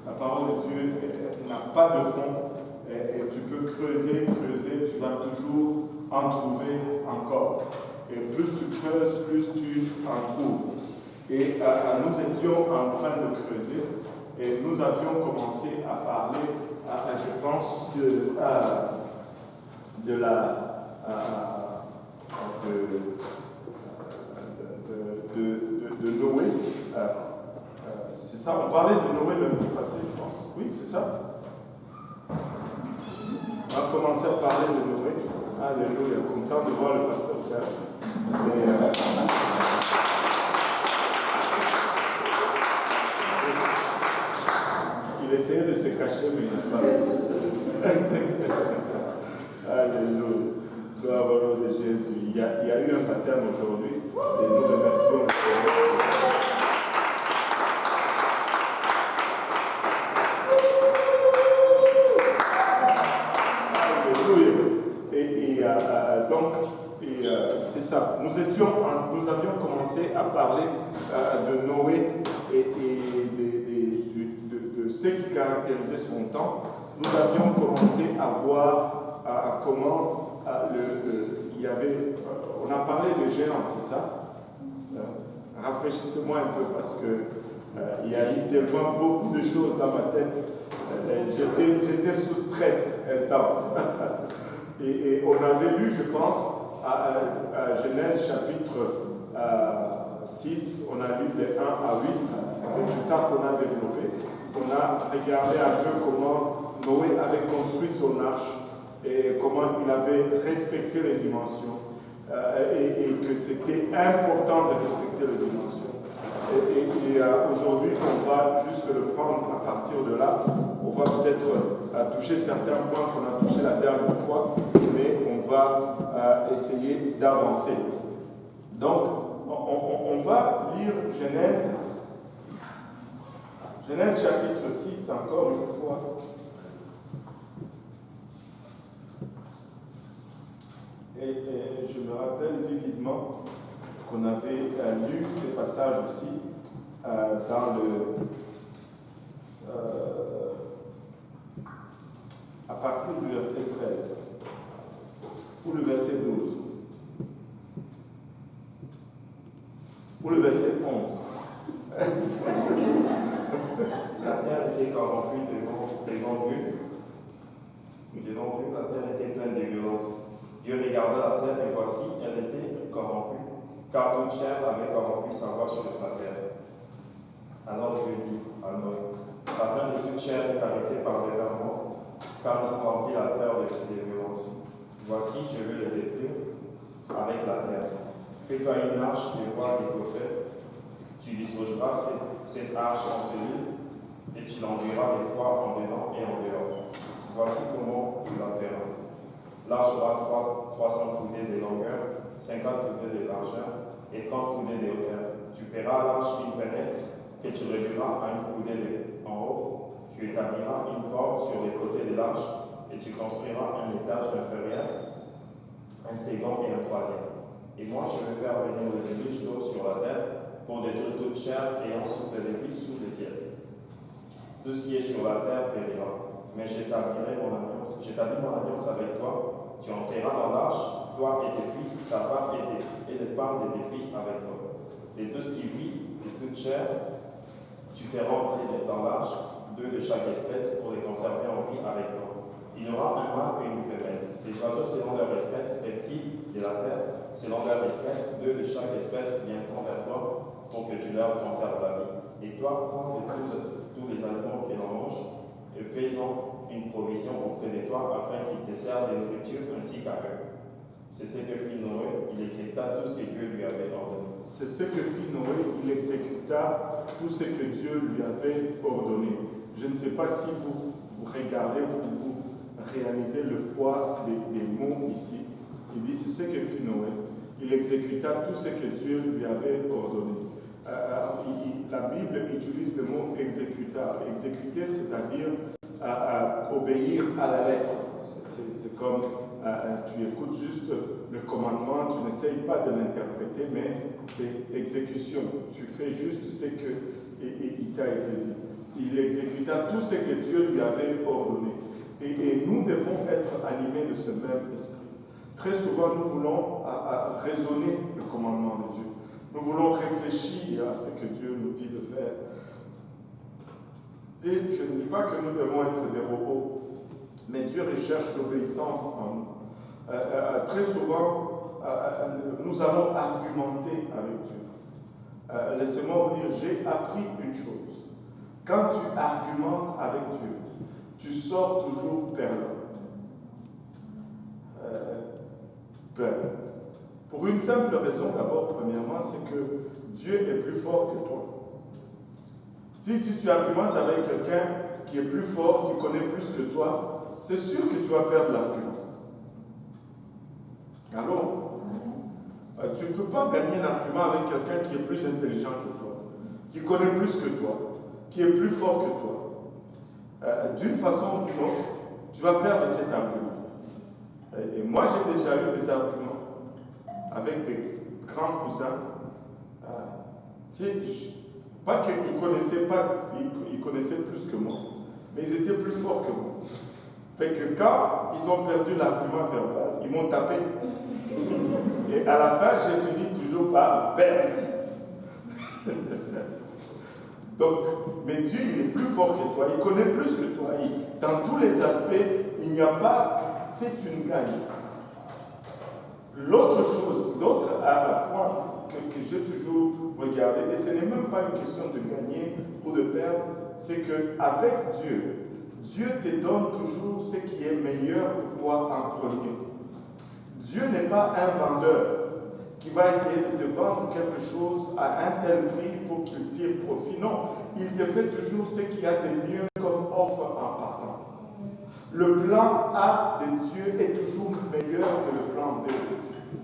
La parole de Dieu n'a pas de fond. Et tu peux creuser, tu vas toujours en trouver encore. Et plus tu creuses, plus tu en trouves. Et nous étions en train de creuser et nous avions commencé à parler, je pense, de Noé. C'est ça, on parlait de Noé lundi passé, je pense. Oui, c'est ça. On va commencer à parler de Noé. Alléluia, content de voir le pasteur Serge. Il essayait de se cacher, mais il n'a pas réussi. Alléluia. Gloire au nom de Jésus. Il y a eu un baptême aujourd'hui et nous remercions le Seigneur. C'est ça. Nous avions commencé à parler de Noé et de ce qui caractérisait son temps. Nous avions commencé à voir comment il y avait... on a parlé de géants, c'est ça? Rafraîchissez-moi un peu parce que il y a eu tellement beaucoup de choses dans ma tête. J'étais sous stress intense. Et on avait lu, je pense, à Genèse chapitre 6, on a lu des 1 à 8, et c'est ça qu'on a développé. On a regardé un peu comment Noé avait construit son arche et comment il avait respecté les dimensions et que c'était important de respecter les dimensions. Et aujourd'hui, on va juste le prendre à partir de là. On va peut-être toucher certains points qu'on a touchés la dernière fois, mais on va essayer d'avancer. Donc, on va lire Genèse chapitre 6, encore une fois. Et je me rappelle vividement qu'on avait lu ces passages aussi à partir du verset 13 ou le verset 12 ou le verset 11. La terre était corrompue devant Dieu. Devant Dieu, la terre était pleine de violence. Dieu regarda la terre et voici, elle était corrompue, car toute chair avait corrompu sa voix sur la terre. Alors Dieu dit à Noé, la fin de toute chair est arrêtée par le verment, car ils ont rempli la terre de violence. Voici, je vais les détruire avec la terre. Fais-toi une arche de bois d'étoffait. Tu disposeras cette arche en cellule et tu l'enduiras de poids en dedans et en dehors. Voici comment tu la feras. L'arche aura 300 coudées de longueur, 50 coudées de largeur et 30 coudées de hauteur. Tu feras à l'arche une fenêtre que tu réduiras à une coudée en haut. Tu établiras une porte sur les côtés de l'arche et tu construiras un étage inférieur, un second et un troisième. Et moi, je vais faire venir le déluge d'eau sur la terre pour détruire toute chair ayant souffle de vie sous le ciel. Tout ce qui est sur la terre périra. Mais j'établis mon alliance avec toi. Tu entreras dans l'arche, toi et tes fils, ta femme et les femmes de tes fils avec toi. Et tout ce qui vit de toute chair, tu feras entrer dans l'arche 2 de chaque espèce pour les conserver en vie avec toi. Il y aura un mâle et une femelle. Les oiseaux selon leur espèce, reptiles de la terre, selon leur espèce, 2 de chaque espèce viendront vers toi pour que tu leur conserves la vie. Et toi, prends tous les aliments que l'on mange et fais-en une provision auprès de toi afin qu'ils te servent de nourriture ainsi qu'à eux. C'est ce que fit Noé, il exécuta tout ce que Dieu lui avait ordonné. C'est ce que fit Noé, il exécuta tout ce que Dieu lui avait ordonné. Je ne sais pas si vous regardez ou vous réalisez le poids des mots ici. Il dit, c'est ce que fit Noé. Il exécuta tout ce que Dieu lui avait ordonné. La Bible utilise le mot exécuta. Exécuter, c'est-à-dire obéir à la lettre. C'est comme tu écoutes juste le commandement, tu n'essayes pas de l'interpréter, mais c'est exécution. Tu fais juste ce qu'il t'a été dit. il exécuta tout ce que Dieu lui avait ordonné. Et nous devons être animés de ce même esprit. Très souvent, nous voulons raisonner le commandement de Dieu. Nous voulons réfléchir à ce que Dieu nous dit de faire. Et je ne dis pas que nous devons être des robots, mais Dieu recherche l'obéissance en nous. Très souvent, nous allons argumenter avec Dieu. Laissez-moi vous dire, j'ai appris une chose. Quand tu argumentes avec Dieu, tu sors toujours perdant. Pour une simple raison, d'abord, premièrement, c'est que Dieu est plus fort que toi. Si tu argumentes avec quelqu'un qui est plus fort, qui connaît plus que toi, c'est sûr que tu vas perdre l'argument. Alors, tu ne peux pas gagner un argument avec quelqu'un qui est plus intelligent que toi, qui connaît plus que toi, qui est plus fort que toi. D'une façon ou d'une autre, tu vas perdre cet argument. Et moi, j'ai déjà eu des arguments avec des grands cousins. Pas qu'ils connaissaient pas, ils connaissaient plus que moi, mais ils étaient plus forts que moi. Fait que quand ils ont perdu l'argument verbal, ils m'ont tapé. Et à la fin, j'ai fini toujours par perdre. Donc, mais Dieu, il est plus fort que toi, il connaît plus que toi. Dans tous les aspects, il n'y a pas, tu ne gagnes. L'autre chose, l'autre point que j'ai toujours regardé, et ce n'est même pas une question de gagner ou de perdre, c'est qu'avec Dieu, Dieu te donne toujours ce qui est meilleur pour toi en premier. Dieu n'est pas un vendeur qui va essayer de te vendre quelque chose à un tel prix pour qu'il tire profit. Non, il te fait toujours ce qu'il y a de mieux comme offre en partant. Le plan A de Dieu est toujours meilleur que le plan B de Dieu.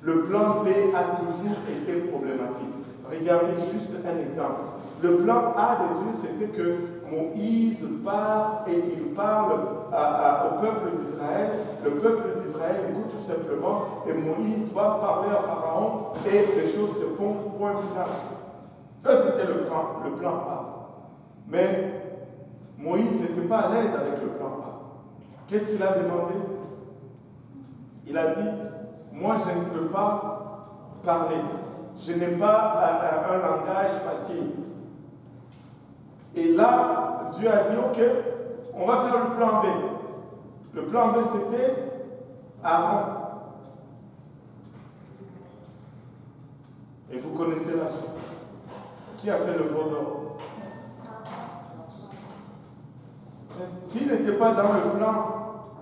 Le plan B a toujours été problématique. Regardez juste un exemple. Le plan A de Dieu, c'était que Moïse part et il parle au peuple d'Israël. Le peuple d'Israël écoute tout simplement et Moïse va parler à Pharaon et les choses se font, point final. Ça, c'était le plan A. Mais Moïse n'était pas à l'aise avec le plan A. Qu'est-ce qu'il a demandé? Il a dit, moi je ne peux pas parler. Je n'ai pas un langage facile. Et là, Dieu a dit, ok, on va faire le plan B. Le plan B, c'était Aaron. Et vous connaissez la suite. Qui a fait le veau d'or? S'il n'était pas dans le plan,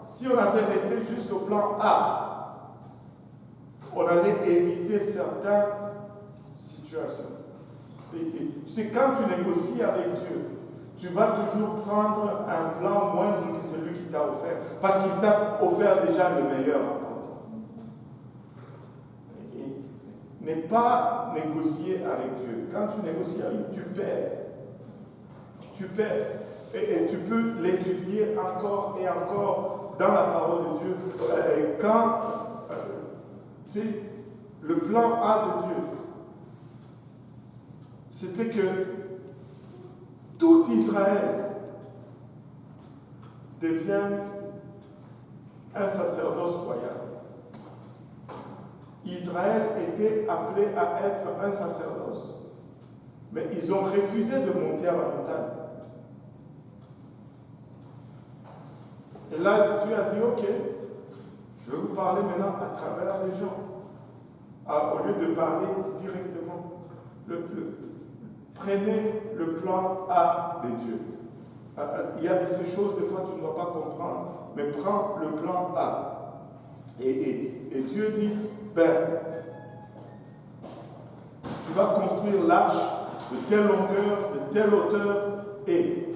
si on avait resté juste au plan A, on allait éviter certaines situations. C'est quand tu négocies avec Dieu, tu vas toujours prendre un plan moindre que celui qu'il t'a offert, parce qu'il t'a offert déjà le meilleur. Ne pas négocier avec Dieu. Quand tu négocies avec Dieu, tu perds. Tu perds. Et tu peux l'étudier encore et encore dans la parole de Dieu. Quand, le plan A de Dieu, c'était que tout Israël devienne un sacerdoce royal. Israël était appelé à être un sacerdoce, mais ils ont refusé de monter à la montagne. Et là, Dieu a dit, ok, je vais vous parler maintenant à travers les gens. Au lieu de parler directement. Prenez le plan A de Dieu. Il y a de ces choses, des fois, tu ne dois pas comprendre, mais prends le plan A. Et Dieu dit, tu vas construire l'arche de telle longueur, de telle hauteur, et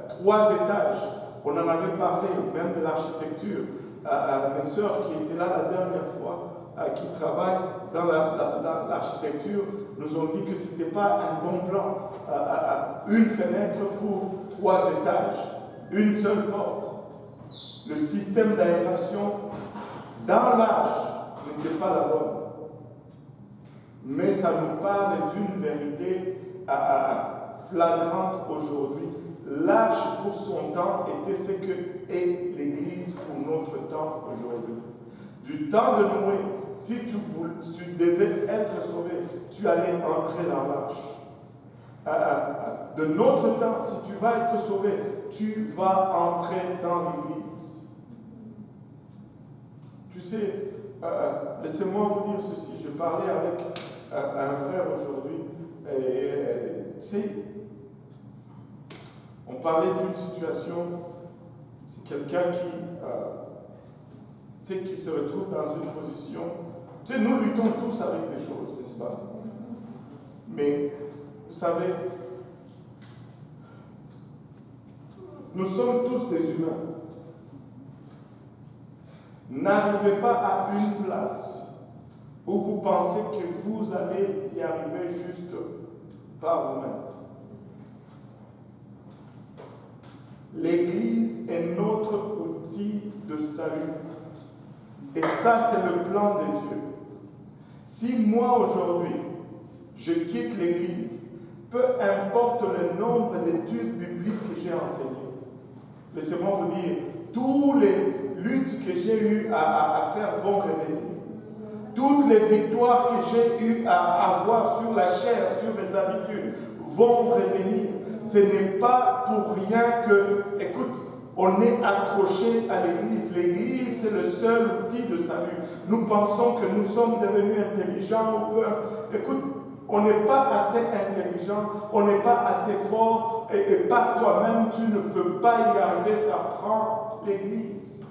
3 étages. On en avait parlé, même de l'architecture. Mes sœurs qui étaient là la dernière fois, qui travaillent dans l'architecture, nous ont dit que ce n'était pas un bon plan. Une fenêtre pour 3 étages, une seule porte. Le système d'aération dans l'arche n'était pas la bonne. Mais ça nous parle d'une vérité flagrante aujourd'hui. L'arche pour son temps était ce que est l'Église pour notre temps aujourd'hui. Du temps de Noé, si tu devais être sauvé, tu allais entrer dans l'arche. De notre temps, si tu vas être sauvé, tu vas entrer dans l'Église. Tu sais, laissez-moi vous dire ceci. Je parlais avec un frère aujourd'hui. Tu sais, on parlait d'une situation, c'est quelqu'un qui se retrouve dans une position. Tu sais, nous luttons tous avec des choses, n'est-ce pas? Mais, vous savez, nous sommes tous des humains. N'arrivez pas à une place où vous pensez que vous allez y arriver juste par vous-même. L'Église est notre outil de salut. Et ça, c'est le plan de Dieu. Si moi, aujourd'hui, je quitte l'Église, peu importe le nombre d'études bibliques que j'ai enseignées, laissez-moi vous dire, tous les luttes que j'ai eues à faire vont revenir. Toutes les victoires que j'ai eues à avoir sur la chair, sur mes habitudes, vont revenir. Ce n'est pas pour rien que, écoute, on est accroché à l'Église. L'Église, c'est le seul outil de salut. Nous pensons que nous sommes devenus intelligents ou peur. Écoute, on n'est pas assez intelligent, on n'est pas assez fort, et par toi-même, tu ne peux pas y arriver, ça prend l'Église.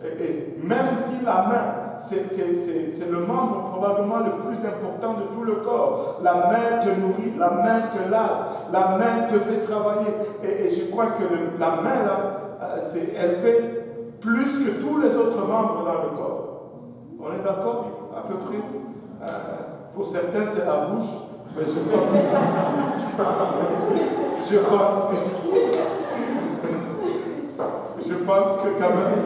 Et même si la main, c'est le membre probablement le plus important de tout le corps. La main te nourrit, la main te lave, la main te fait travailler. Et je crois que la main, là, elle fait plus que tous les autres membres dans le corps. On est d'accord? À peu près. Pour certains, c'est la bouche. Mais je pense que quand même,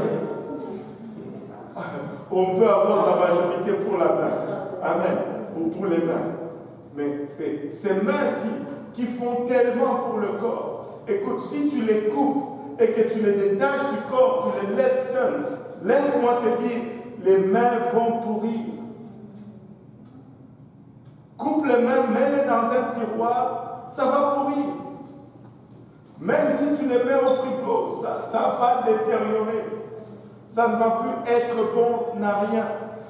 on peut avoir la majorité pour la main. Amen. Ou pour les mains. Mais ces mains-ci qui font tellement pour le corps, écoute, si tu les coupes et que tu les détaches du corps, tu les laisses seuls, laisse-moi te dire, les mains vont pourrir. Coupe les mains, mets-les dans un tiroir, ça va pourrir. Même si tu les mets au frigo, ça va détériorer. Ça ne va plus être bon, n'a rien.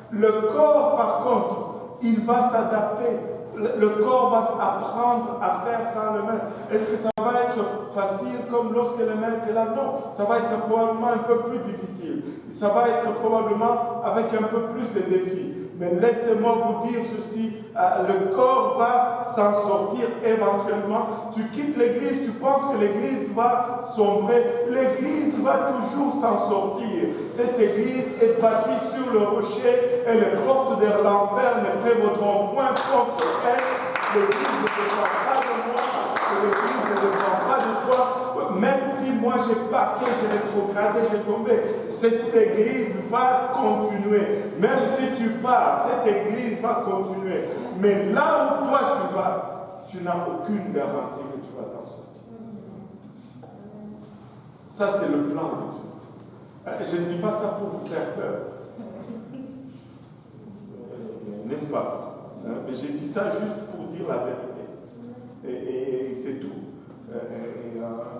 Le corps, par contre, il va s'adapter. Le corps va apprendre à faire sans les mains. Est-ce que ça va être facile comme lorsque les mains étaient là? Non, ça va être probablement un peu plus difficile. Ça va être probablement avec un peu plus de défis. Mais laissez-moi vous dire ceci, le corps va s'en sortir éventuellement. Tu quittes l'église, tu penses que l'église va sombrer. L'église va toujours s'en sortir. Cette église est bâtie sur le rocher et les portes de l'enfer ne prévaudront point contre elle. L'église ne dépend pas de moi, l'église ne dépend pas de toi. Même si moi j'ai parqué, j'ai rétrogradé, j'ai tombé, cette église va continuer. Même si tu pars, cette église va continuer. Mais là où toi tu vas, tu n'as aucune garantie que tu vas t'en sortir. Ça, c'est le plan de Dieu. Je ne dis pas ça pour vous faire peur. N'est-ce pas? Mais j'ai dit ça juste pour dire la vérité. Et c'est tout.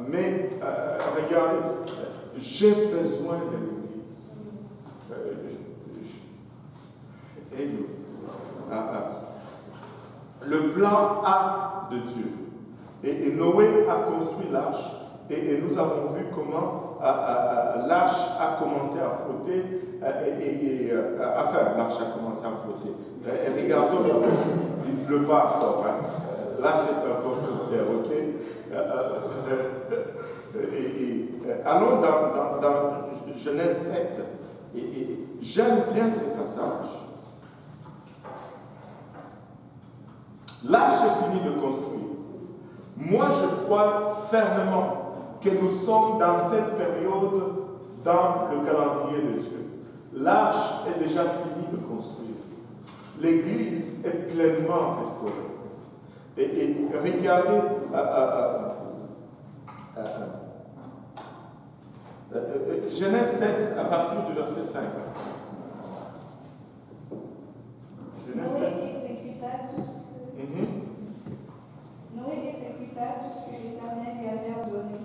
Mais regardez, j'ai besoin de l'Église. Le plan A de Dieu. Et Noé a construit l'arche. Et nous avons vu comment l'arche a commencé à flotter. L'arche a commencé à flotter. Et regardons, il ne pleut pas encore. L'arche est encore sur terre, ok? Allons dans Genèse 7. Et j'aime bien ce passage. L'arche est finie de construire. Moi, je crois fermement que nous sommes dans cette période dans le calendrier de Dieu. L'arche est déjà finie de construire. L'Église est pleinement restaurée. Et regardez Genèse 7 à partir du verset 5. Genèse 7. Noé exécuta tout ce que l'Éternel lui avait ordonné.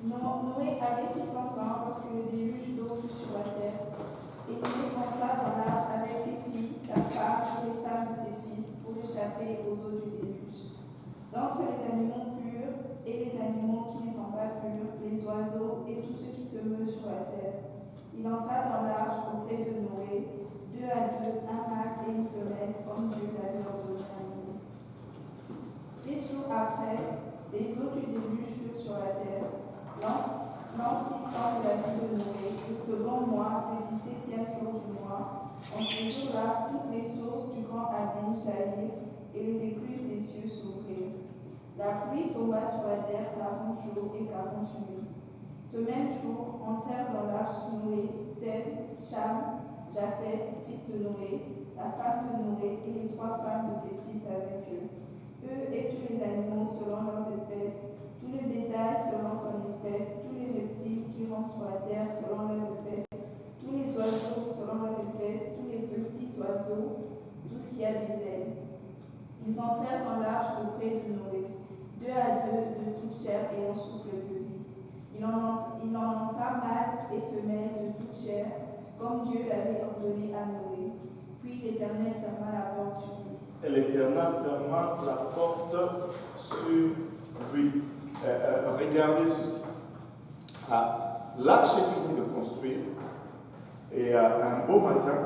Noé avait 600 ans lorsque le déluge d'eau fut sur la terre. Et Noé monta dans l'arche avec ses filles, sa femme et les femmes de ses fils pour échapper aux eaux du déluge. D'entre les animaux purs et les animaux qui ne sont pas purs, les oiseaux et tout ce qui se meut sur la terre, il entra dans l'arche auprès de Noé, 2 à 2, un mâle et une femelle, comme Dieu l'avait ordonné à Noé. 8 jours après, les eaux du déluge furent sur la terre. L'an 600 de la vie de Noé, le second mois, le 17e jour du mois. En ce jour-là, toutes les sources du grand abîme jaillirent et les écluses des cieux s'ouvrirent. La pluie tomba sur la terre 40 jours et 40 nuits. Ce même jour, entrèrent dans l'arche Noé, Sem, Cham, Japheth, fils de Noé, la femme de Noé et les 3 femmes de ses fils avec eux. Eux et tous les animaux selon leurs espèces, tout le bétail selon son espèce, tous les reptiles qui rampent sur la terre selon leurs espèces, tous les oiseaux selon leurs espèces, tous les petits oiseaux, tout ce qui a des ailes. Ils entrèrent dans l'arche auprès de Noé, 2 à 2 de toute chair ayant souffle de vie. Il en entra mâle et femelle de toute chair, comme Dieu l'avait ordonné à Noé. Puis l'Éternel ferma la porte sur lui. Et l'Éternel ferma la porte sur lui. Regardez ceci. L'arche est finie de construire. Et un beau matin,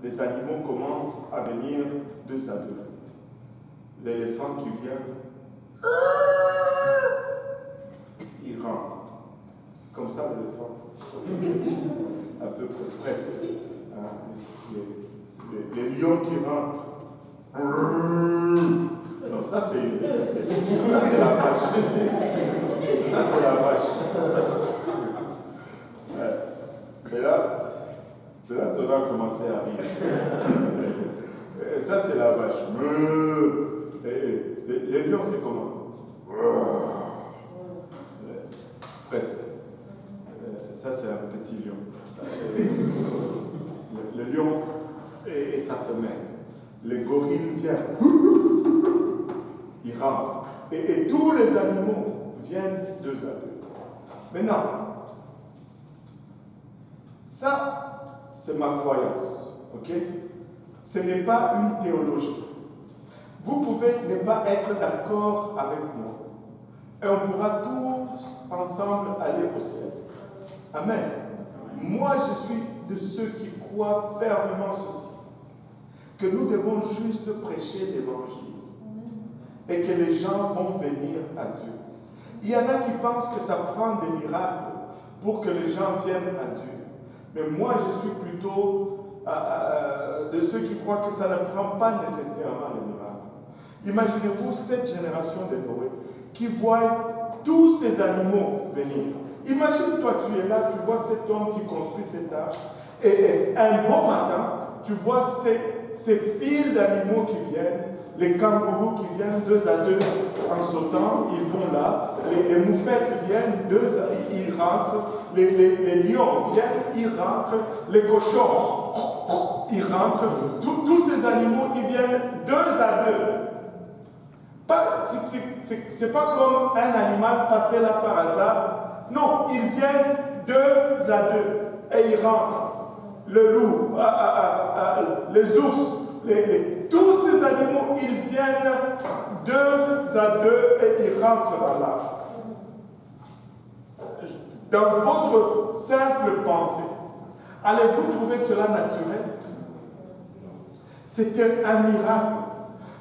les animaux commencent à venir 2 à 2. L'éléphant qui vient, il rentre. C'est comme ça l'éléphant. À peu près, presque. Les lions qui rentrent. Non, ça c'est la vache. Ça c'est la vache. Mais là, on va commencer à rire. Ça c'est la vache. Les lions c'est comment? Presque. Ça c'est un petit lion. Le lion et sa femelle. Les gorilles viennent. Ils rentrent. Et tous les animaux viennent 2 à 2. Maintenant, ça, c'est ma croyance. Ok? Ce n'est pas une théologie. Vous pouvez ne pas être d'accord avec moi. Et on pourra tous ensemble aller au ciel. Amen. Moi, je suis de ceux qui croient fermement ceci. Que nous devons juste prêcher l'évangile et que les gens vont venir à Dieu. Il y en a qui pensent que ça prend des miracles pour que les gens viennent à Dieu. Mais moi, je suis plutôt de ceux qui croient que ça ne prend pas nécessairement les miracles. Imaginez-vous cette génération de Noé qui voit tous ces animaux venir. Imagine-toi, tu es là, tu vois cet homme qui construit cette arche et un bon matin, tu vois ces files d'animaux qui viennent, les kangourous qui viennent 2 à 2 en sautant, ils vont là, les moufettes viennent, ils rentrent, les lions viennent, ils rentrent, les cochons, ils rentrent, tous ces animaux, ils viennent 2 à 2. C'est pas comme un animal passé là par hasard. Non, ils viennent 2 à 2 et ils rentrent. Le loup, les ours, tous ces animaux, ils viennent 2 à 2 et ils rentrent dans l'arche. Dans votre simple pensée, allez-vous trouver cela naturel? C'était un miracle.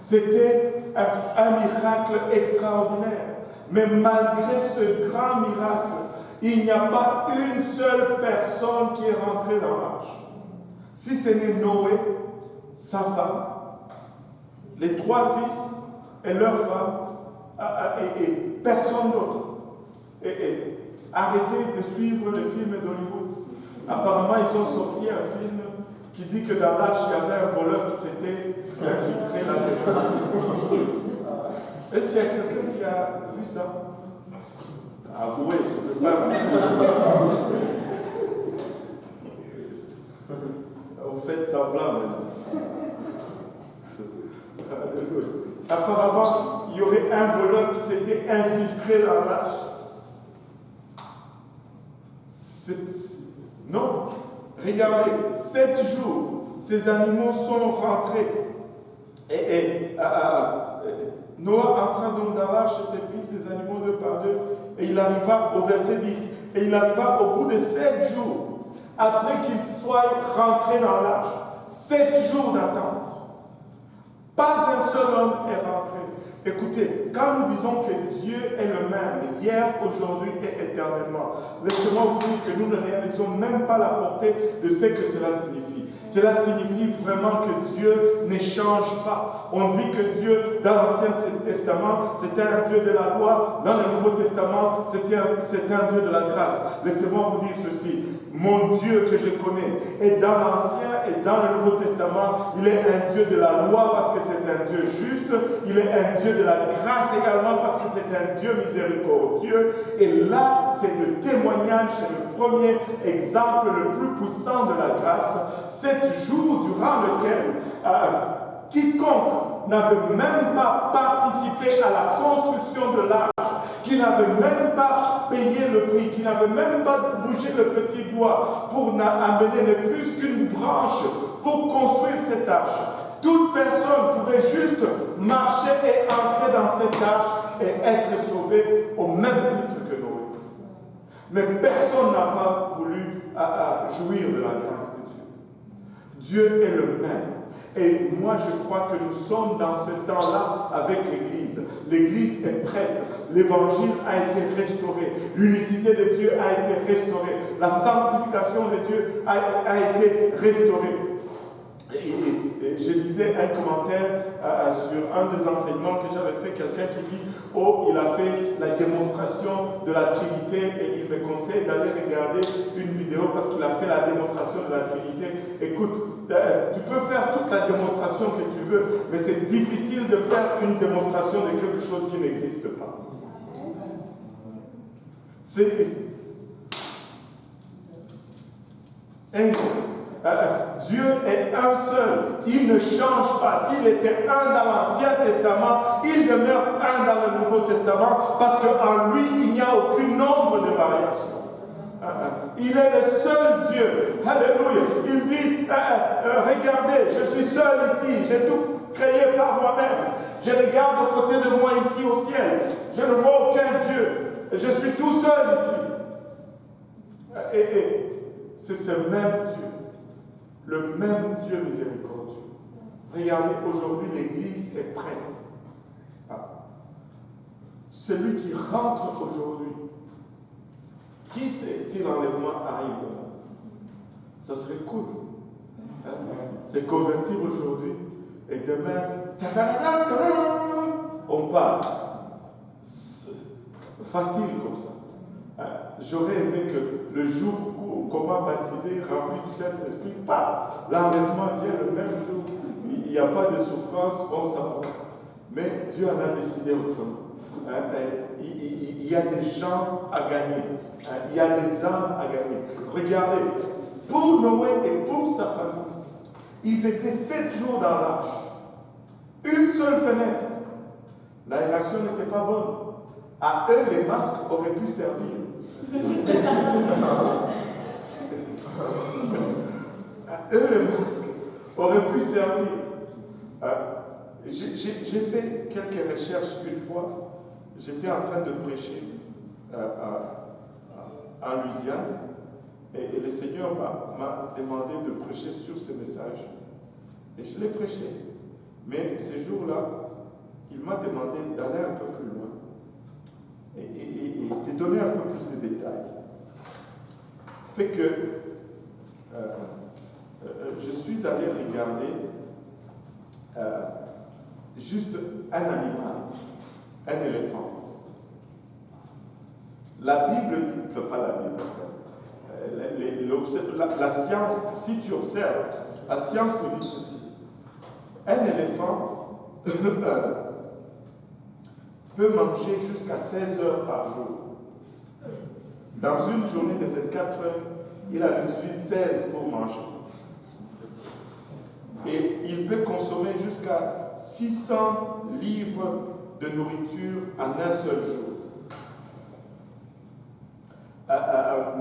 C'était un miracle extraordinaire. Mais malgré ce grand miracle, il n'y a pas une seule personne qui est rentrée dans l'arche. Si ce n'est Noé, sa femme, les 3 fils et leur femme, et personne d'autre. Et arrêtez de suivre les films d'Hollywood. Apparemment, ils ont sorti un film qui dit que dans l'arche, il y avait un voleur qui s'était infiltré là-dedans. Est-ce qu'il y a quelqu'un qui a vu ça? Avouez, je ne veux pas. Vous faites semblant maintenant. Apparemment, il y aurait un voleur qui s'était infiltré dans l'arche. Non. Regardez, 7 jours, ces animaux sont rentrés. Noah entra donc dans l'arche et ses fils, les animaux deux par deux, et il arriva au verset 10. Et il arriva au bout de 7 jours, après qu'ils soient rentrés dans l'arche. 7 jours d'attente. Pas un seul homme est rentré. Écoutez, quand nous disons que Dieu est le même, hier, aujourd'hui et éternellement, laissez-moi vous dire que nous ne réalisons même pas la portée de ce que cela signifie. Cela signifie vraiment que Dieu n'échange pas. On dit que Dieu, dans l'Ancien Testament, c'était un Dieu de la loi. Dans le Nouveau Testament, c'est un Dieu de la grâce. Laissez-moi vous dire ceci. Mon Dieu que je connais, et dans l'Ancien et dans le Nouveau Testament, il est un Dieu de la loi parce que c'est un Dieu juste. Il est un Dieu de la grâce également parce que c'est un Dieu miséricordieux. Et là, c'est le témoignage, c'est le premier exemple le plus puissant de la grâce. 7 jours durant lequel quiconque n'avait même pas participé à la construction de l'arche, qui n'avait même pas payé le prix, qui n'avait même pas bougé le petit bois pour amener ne fût-ce qu'une branche pour construire cette arche. Toute personne pouvait juste marcher et entrer dans cette arche et être sauvée au même titre que Noé. Mais personne n'a pas voulu jouir de la grâce de Dieu. Dieu est le même. Et moi, je crois que nous sommes dans ce temps-là avec l'Église. L'Église est prête. L'Évangile a été restauré. L'unicité de Dieu a été restaurée. La sanctification de Dieu a été restaurée. Et je lisais un commentaire sur un des enseignements que j'avais fait, quelqu'un qui dit « Oh, il a fait la démonstration de la Trinité et il me conseille d'aller regarder une vidéo parce qu'il a fait la démonstration de la Trinité. » Écoute, tu peux faire toute la démonstration que tu veux, mais c'est difficile de faire une démonstration de quelque chose qui n'existe pas. C'est... Dieu est un seul, il ne change pas. S'il était un dans l'Ancien Testament, il demeure un dans le Nouveau Testament parce qu'en lui, il n'y a aucun nombre de variations. Il est le seul Dieu. Alléluia. Il dit, regardez, je suis seul ici, j'ai tout créé par moi-même. Je regarde aux côtés de moi ici au ciel. Je ne vois aucun Dieu. Je suis tout seul ici. Et c'est ce même Dieu. Le même Dieu miséricordieux. Regardez, aujourd'hui, l'Église est prête. Celui qui rentre aujourd'hui, qui sait si l'enlèvement arrive demain? Ça serait cool. C'est convertir aujourd'hui et demain, on part. Facile comme ça. J'aurais aimé que le jour où comment baptiser, rempli du Saint-Esprit, l'enlèvement vient le même jour. Il n'y a pas de souffrance, on s'en va. Mais Dieu en a décidé autrement. Il y a des gens à gagner. Il y a des âmes à gagner. Regardez, pour Noé et pour sa famille, ils étaient 7 jours dans l'arche. Une seule fenêtre. L'aération n'était pas bonne. À eux, les masques auraient pu servir. À eux, les masques auraient pu servir. J'ai fait quelques recherches une fois. J'étais en train de prêcher en Louisiane et le Seigneur m'a demandé de prêcher sur ce message. Et je l'ai prêché. Mais ce jour-là, il m'a demandé d'aller un peu plus loin et de donner un peu plus de détails. Fait que je suis allé regarder juste un animal, un éléphant. La Bible dit, pas la Bible, la science, si tu observes, la science te dit ceci. Un éléphant peut manger jusqu'à 16 heures par jour. Dans une journée de 24 heures, il en utilise 16 pour manger. Et il peut consommer jusqu'à 600 livres de nourriture en un seul jour.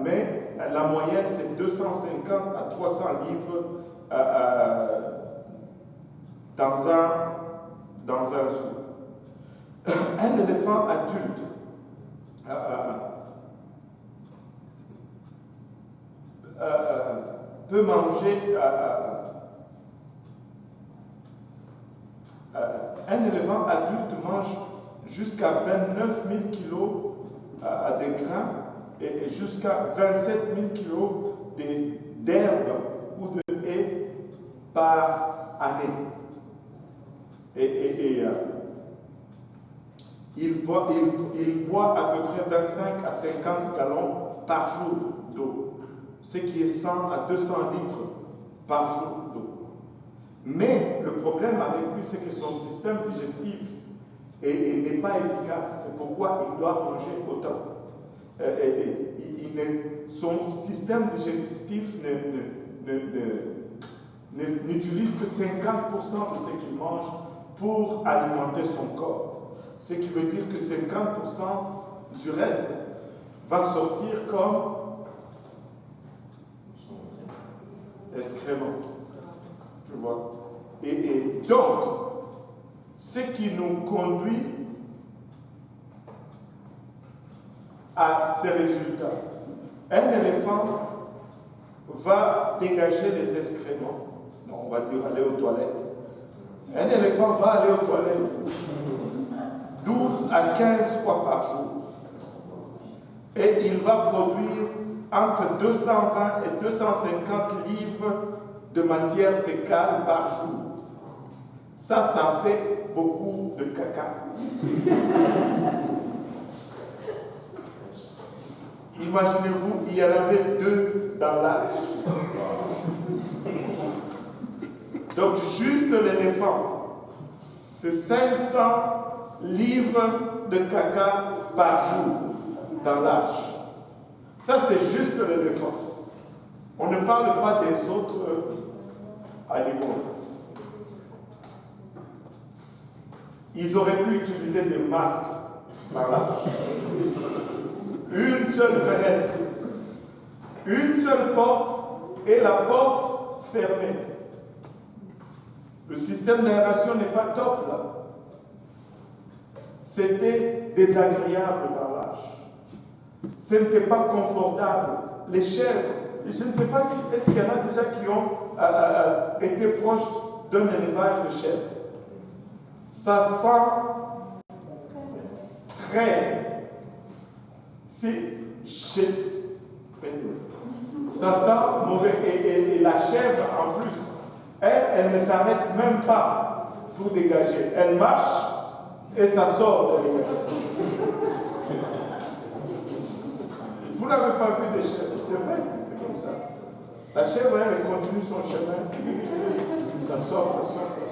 Mais la moyenne, c'est 250 à 300 livres dans un jour. Un éléphant adulte peut manger un éléphant adulte mange jusqu'à 29 000 kilos de grains et jusqu'à 27 000 kilos d'herbes ou de haies par année. Il boit à peu près 25 à 50 gallons par jour d'eau, ce qui est 100 à 200 litres par jour d'eau. Mais le problème avec lui, c'est que son système digestif n'est pas efficace. C'est pourquoi il doit manger autant. Son système digestif n'utilise que 50% de ce qu'il mange pour alimenter son corps. Ce qui veut dire que 50% du reste va sortir comme excrément. Tu vois? Et donc, ce qui nous conduit à ces résultats. Un éléphant va dégager les excréments. On va dire aller aux toilettes. Un éléphant va aller aux toilettes 12 à 15 fois par jour. Et il va produire entre 220 et 250 livres de matière fécale par jour. Ça fait beaucoup de caca. Imaginez-vous, il y en avait 2 dans l'âge. Donc, juste l'éléphant, c'est 500 livres de caca par jour dans l'âge. Ça, c'est juste l'éléphant. On ne parle pas des autres animaux. Ils auraient pu utiliser des masques dans l'âge. Une seule fenêtre, une seule porte et la porte fermée. Le système d'aération n'est pas top là. C'était désagréable dans l'âge. Ce n'était pas confortable. Les chèvres, je ne sais pas si est-ce qu'il y en a déjà qui ont été proches d'un élevage de chèvres. Ça sent très. Ça sent mauvais. Et la chèvre, en plus, elle ne s'arrête même pas pour dégager. Elle marche et ça sort de dégager. Vous n'avez pas vu des chèvres, c'est vrai, c'est comme ça. La chèvre, elle continue son chemin. Ça sort, ça sort, ça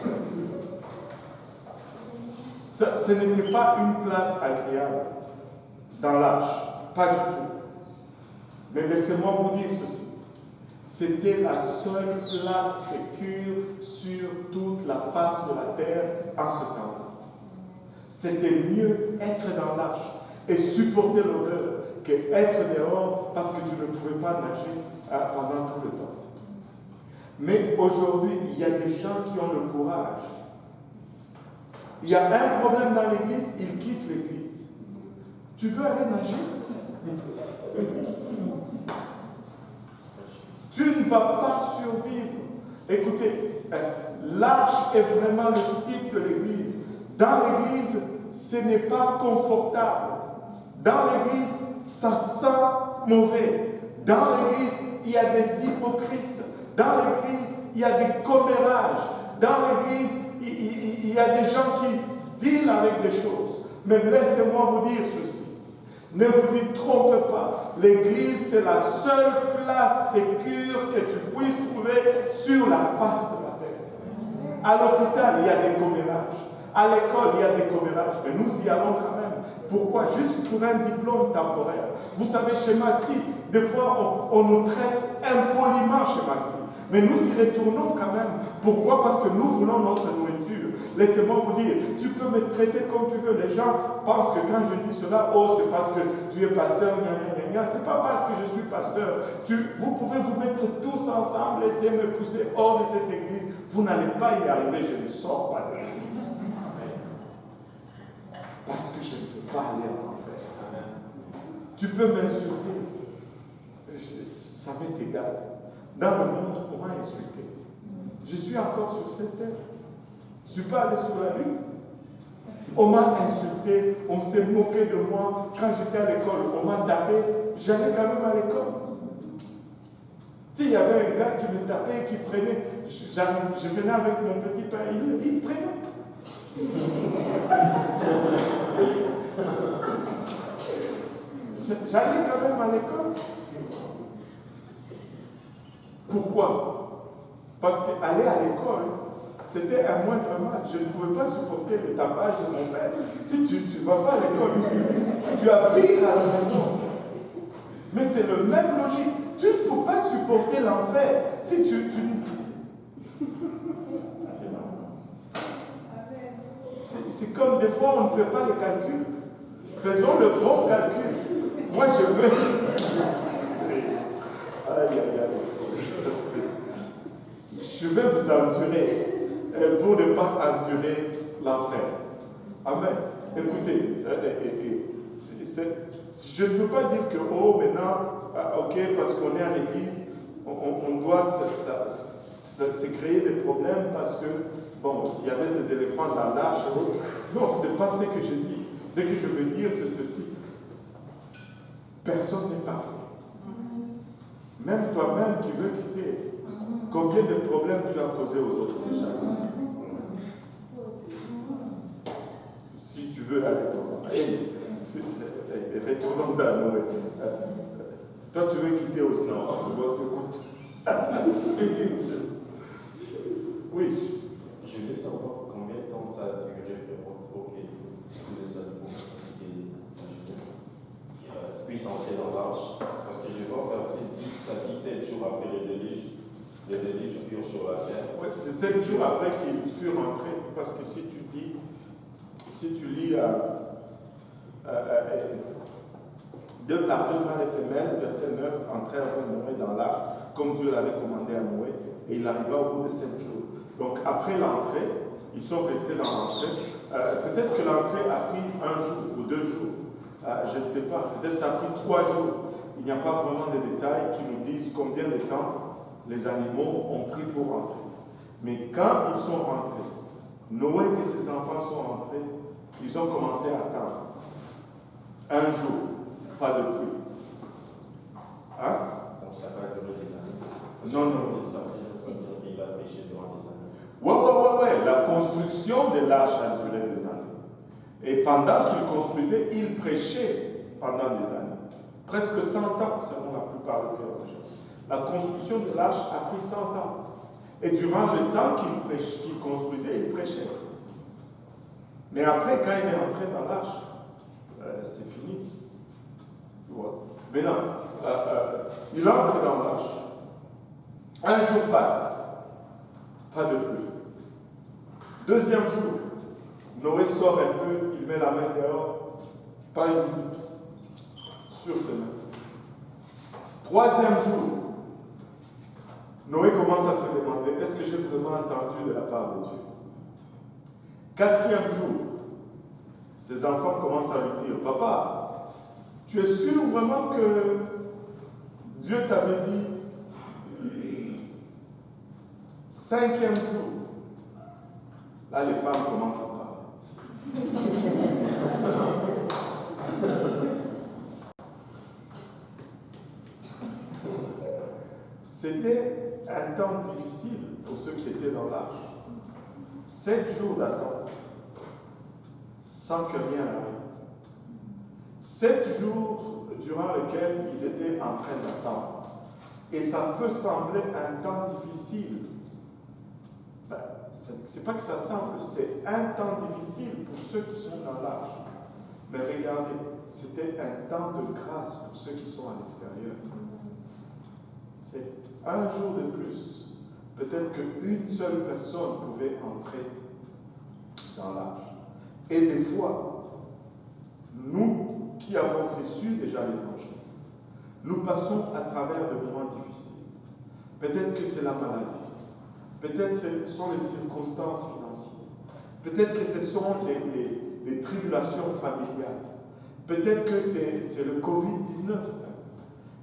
sort. Ce n'était pas une place agréable dans l'âge. Pas du tout. Mais laissez-moi vous dire ceci. C'était la seule place sécure sur toute la face de la terre en ce temps-là. C'était mieux être dans l'arche et supporter l'odeur qu'être dehors parce que tu ne pouvais pas nager pendant tout le temps. Mais aujourd'hui, il y a des gens qui ont le courage. Il y a un problème dans l'église, ils quittent l'église. Tu veux aller nager? Tu ne vas pas survivre. Écoutez, l'arche est vraiment le type de l'église. Dans l'église, ce n'est pas confortable. Dans l'église, ça sent mauvais. Dans l'église, il y a des hypocrites. Dans l'église, il y a des commérages. Dans l'église, il y a des gens qui dealent avec des choses. Mais laissez-moi vous dire ceci. Ne vous y trompez pas. L'église, c'est la seule place sécure que tu puisses trouver sur la face de la terre. À l'hôpital, il y a des commérages. À l'école, il y a des commérages, mais nous y allons quand même. Pourquoi? Juste pour un diplôme temporaire. Vous savez, chez Maxi, des fois, on nous traite impoliment chez Maxi. Mais nous y retournons quand même. Pourquoi? Parce que nous voulons notre nourriture. Laissez-moi vous dire, tu peux me traiter comme tu veux. Les gens pensent que quand je dis cela, oh, c'est parce que tu es pasteur, c'est pas parce que je suis pasteur. Vous pouvez vous mettre tous ensemble, essayer de me pousser hors de cette église. Vous n'allez pas y arriver, je ne sors pas de l'église. Parce que je ne veux pas aller en enfer. Tu peux m'insulter. Ça m'est égal. Dans le monde, on m'a insulté. Je suis encore sur cette terre. Je ne suis pas allé sur la lune. On m'a insulté, on s'est moqué de moi. Quand j'étais à l'école, on m'a tapé. J'allais quand même à l'école. Tu sais, il y avait un gars qui me tapait, qui prenait. Je venais avec mon petit pain, il prenait. J'allais quand même à l'école. Pourquoi? Parce qu'aller à l'école, c'était un moindre mal. Je ne pouvais pas supporter le tapage de mon père. Si tu ne vas pas à l'école, tu as pire à la maison. Mais c'est le même logique. Tu ne peux pas supporter l'enfer. Si c'est comme des fois on ne fait pas le calcul. Faisons le bon calcul. Moi je veux. Aïe, aïe, aïe. Je vais vous endurer pour ne pas endurer l'enfer. Amen. Écoutez, je ne veux pas dire que, oh, maintenant, ok, parce qu'on est à l'église, on doit se créer des problèmes parce que, bon, il y avait des éléphants dans l'arche et autres. Non, ce n'est pas ce que je dis. Ce que je veux dire, c'est ceci. Personne n'est parfait. Même toi-même qui veux quitter, combien de problèmes tu as causé aux autres déjà? Si tu veux aller retournons dans Noé. Toi, tu veux quitter aussi. Oui. Je voulais savoir combien de temps ça a duré pour que les animaux puissent entrer dans l'arche. Parce que je vois verset 10, ça dit 7 jours après le déluge furent sur la terre. Oui, c'est 7 jours après qu'ils furent entrés. Parce que si tu lis 2 par 2 mâles et femelles, verset 9, entrèrent Noé dans l'arche, comme Dieu l'avait commandé à Noé, et il arriva au bout de 7 jours. Donc après l'entrée, ils sont restés dans l'entrée. Peut-être que l'entrée a pris 1 jour ou 2 jours. Je ne sais pas. Peut-être ça a pris 3 jours. Il n'y a pas vraiment de détails qui nous disent combien de temps les animaux ont pris pour rentrer. Mais quand ils sont rentrés, Noé et ses enfants sont rentrés, ils ont commencé à attendre. 1 jour, pas de pluie. Hein? Donc ça va durer des années. Non. Il a péché durant des années. Ouais. La construction de l'arche a duré des années. Et pendant qu'il construisait, il prêchait pendant des années. Presque 100 ans, selon la plupart des théologiens. La construction de l'arche a pris 100 ans. Et durant le temps qu'il construisait, il prêchait. Mais après, quand il est entré dans l'arche, c'est fini. Voilà. Maintenant, il entre dans l'arche. 1 jour passe. Pas de pluie. 2e jour, Noé sort un peu, il met la main dehors, pas une goutte sur ses mains. 3e jour, Noé commence à se demander, est-ce que j'ai vraiment entendu de la part de Dieu? 4e jour, ses enfants commencent à lui dire, papa, tu es sûr vraiment que Dieu t'avait dit? 5e jour, là les femmes commencent à parler. C'était un temps difficile pour ceux qui étaient dans l'arche. 7 jours d'attente, sans que rien n'arrive. 7 jours durant lesquels ils étaient en train d'attendre. Et ça peut sembler un temps difficile. c'est pas que ça semble, c'est un temps difficile pour ceux qui sont dans l'âge. Mais regardez, c'était un temps de grâce pour ceux qui sont à l'extérieur. C'est un jour de plus. Peut-être qu'une seule personne pouvait entrer dans l'âge. Et des fois, nous qui avons reçu déjà l'évangile, nous passons à travers de moments difficiles. Peut-être que c'est la maladie. Peut-être que ce sont les circonstances financières. Peut-être que ce sont les tribulations familiales. Peut-être que c'est le Covid-19.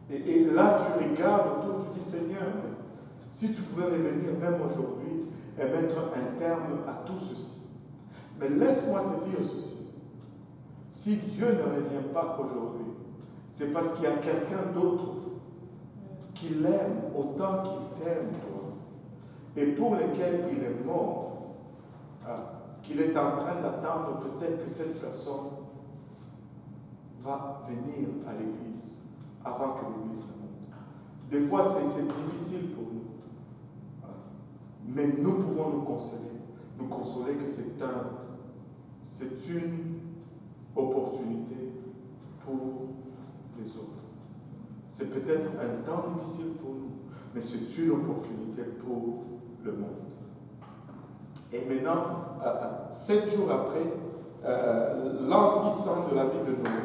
Et là, tu regardes autour, tu dis, Seigneur, si tu pouvais revenir même aujourd'hui et mettre un terme à tout ceci. Mais laisse-moi te dire ceci. Si Dieu ne revient pas aujourd'hui, c'est parce qu'il y a quelqu'un d'autre qui l'aime autant qu'il t'aime, toi, et pour lequel il est mort, qu'il est en train d'attendre peut-être que cette personne va venir à l'église avant que l'église ne monte. Des fois, c'est difficile pour nous. Mais nous pouvons nous consoler que c'est une opportunité pour les autres. C'est peut-être un temps difficile pour nous, mais c'est une opportunité pour le monde. Et maintenant, 7 jours après, l'an 600 de la vie de Noé,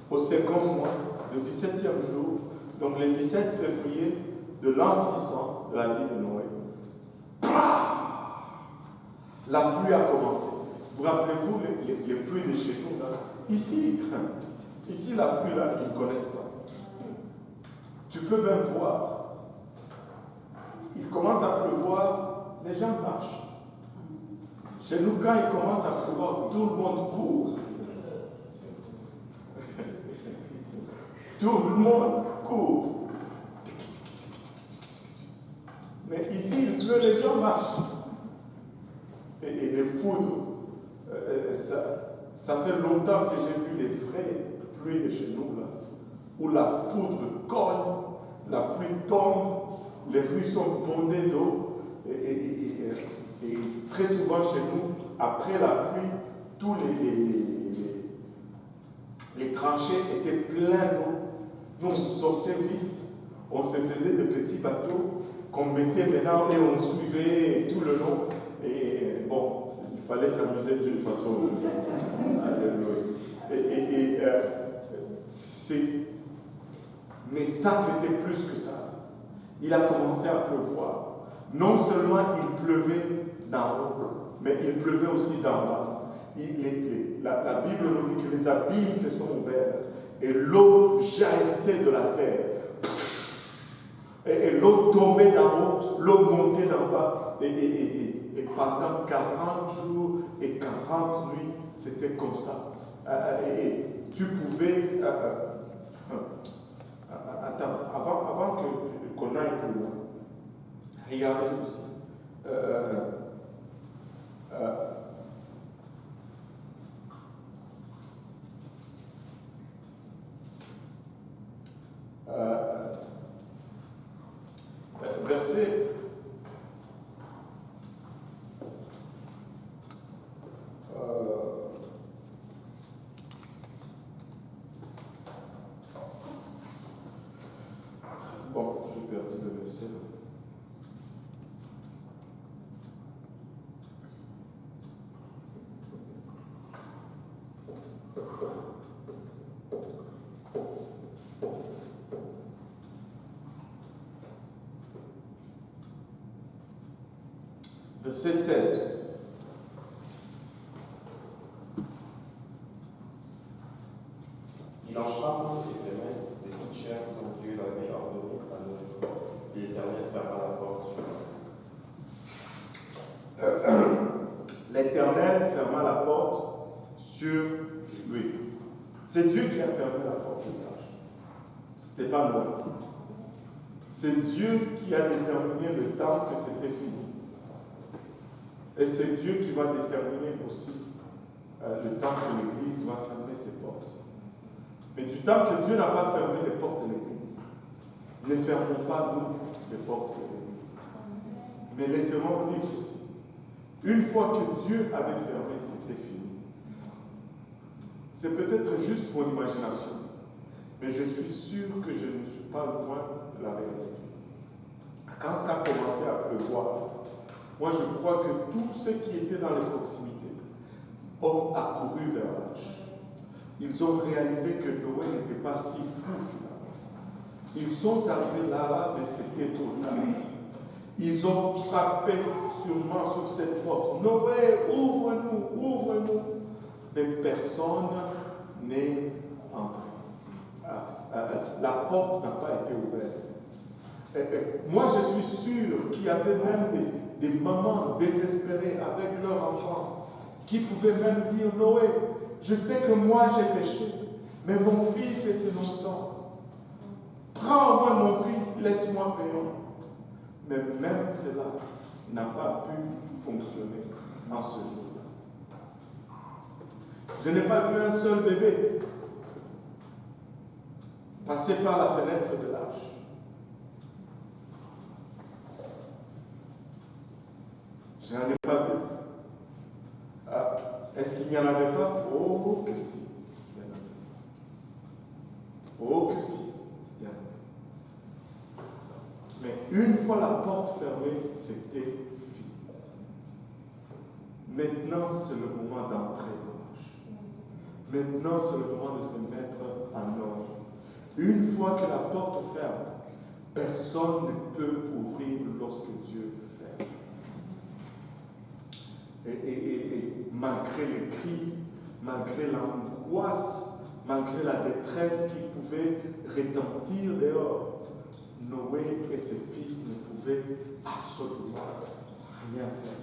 au second mois, le 17e jour, donc le 17 février de l'an 600 de la vie de Noé, la pluie a commencé. Vous rappelez-vous les pluies de chez nous là? Ici, la pluie là, ils ne connaissent pas. Tu peux même voir. Il commence à pleuvoir, les gens marchent. Chez nous, quand il commence à pleuvoir, tout le monde court. Tout le monde court. Mais ici, il pleut, les gens marchent. Et les foudres, ça fait longtemps que j'ai vu les vraies pluies de chez nous, là, où la foudre cogne, la pluie tombe, les rues sont bondées d'eau. Et très souvent chez nous, après la pluie, tous les tranchées étaient pleins d'eau. Nous, on sortait vite, on se faisait de petits bateaux qu'on mettait maintenant et on suivait tout le long. Et bon, il fallait s'amuser d'une façon. Mais ça, c'était plus que ça. Il a commencé à pleuvoir. Non seulement il pleuvait d'en haut, mais il pleuvait aussi d'en bas. La Bible nous dit que les abîmes se sont ouverts et l'eau jaillissait de la terre. Et l'eau tombait d'en haut, l'eau montait d'en bas. Et pendant 40 jours et 40 nuits, c'était comme ça. Et tu pouvais... avant qu'on aille plus loin, regardez ceci. Verset bon, j'ai perdu le verset. Verset 16. Il enflamme les femelles de toute chair dont Dieu l'avait ordonné à Noé. Et l'Éternel ferma la porte sur lui. L'Éternel ferma la porte sur lui. C'est Dieu qui a fermé la porte de l'âge. Ce n'était pas moi. C'est Dieu qui a déterminé le temps que c'était fini. Et c'est Dieu qui va déterminer aussi le temps que l'Église va fermer ses portes. Mais du temps que Dieu n'a pas fermé les portes de l'Église, ne fermons pas nous les portes de l'Église. Mais laissez-moi vous dire ceci. Une fois que Dieu avait fermé, c'était fini. C'est peut-être juste mon imagination, mais je suis sûr que je ne suis pas loin de la réalité. Quand ça a commencé à pleuvoir, moi je crois que tous ceux qui étaient dans les proximités ont accouru vers l'arche. Ils ont réalisé que Noé n'était pas si fou finalement. Ils sont arrivés là, mais c'était trop tard. Ils ont frappé sûrement sur cette porte. Noé, ouvre-nous, ouvre-nous. Mais personne n'est entré. La porte n'a pas été ouverte. Moi, je suis sûr qu'il y avait même des mamans désespérées avec leurs enfants qui pouvaient même dire, Noé, je sais que moi j'ai péché, mais mon fils est innocent. Prends-moi mon fils, laisse-moi payer. Mais même cela n'a pas pu fonctionner en ce jour-là. Je n'ai pas vu un seul bébé passer par la fenêtre de l'arche. Je n'en ai pas vu. Est-ce qu'il n'y en avait pas? Oh que si. Il y en avait. Oh que si. Il y en avait. Mais une fois la porte fermée, c'était fini. Maintenant, c'est le moment d'entrer dans l'arche. Maintenant, c'est le moment de se mettre en ordre. Une fois que la porte ferme, personne ne peut ouvrir lorsque Dieu ferme. Et malgré les cris, malgré l'angoisse, malgré la détresse qui pouvait retentir dehors, Noé et ses fils ne pouvaient absolument rien faire.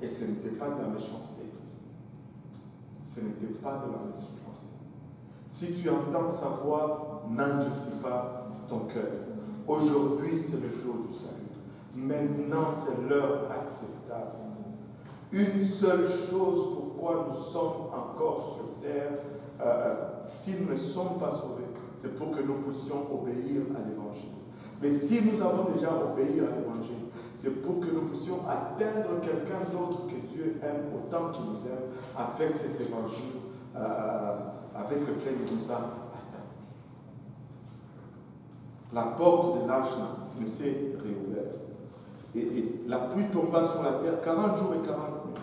Et ce n'était pas de la méchanceté. Ce n'était pas de la méchanceté. Si tu entends sa voix, n'endurcis pas ton cœur. Aujourd'hui, c'est le jour du salut. Maintenant, c'est l'heure acceptable. Une seule chose pourquoi nous sommes encore sur terre, si nous ne sommes pas sauvés, c'est pour que nous puissions obéir à l'évangile. Mais si nous avons déjà obéi à l'évangile, c'est pour que nous puissions atteindre quelqu'un d'autre que Dieu aime autant qu'il nous aime avec cet évangile avec lequel il nous a atteints. La porte de l'arche ne s'est réouverte. Et la pluie tomba sur la terre 40 jours et 40 nuits.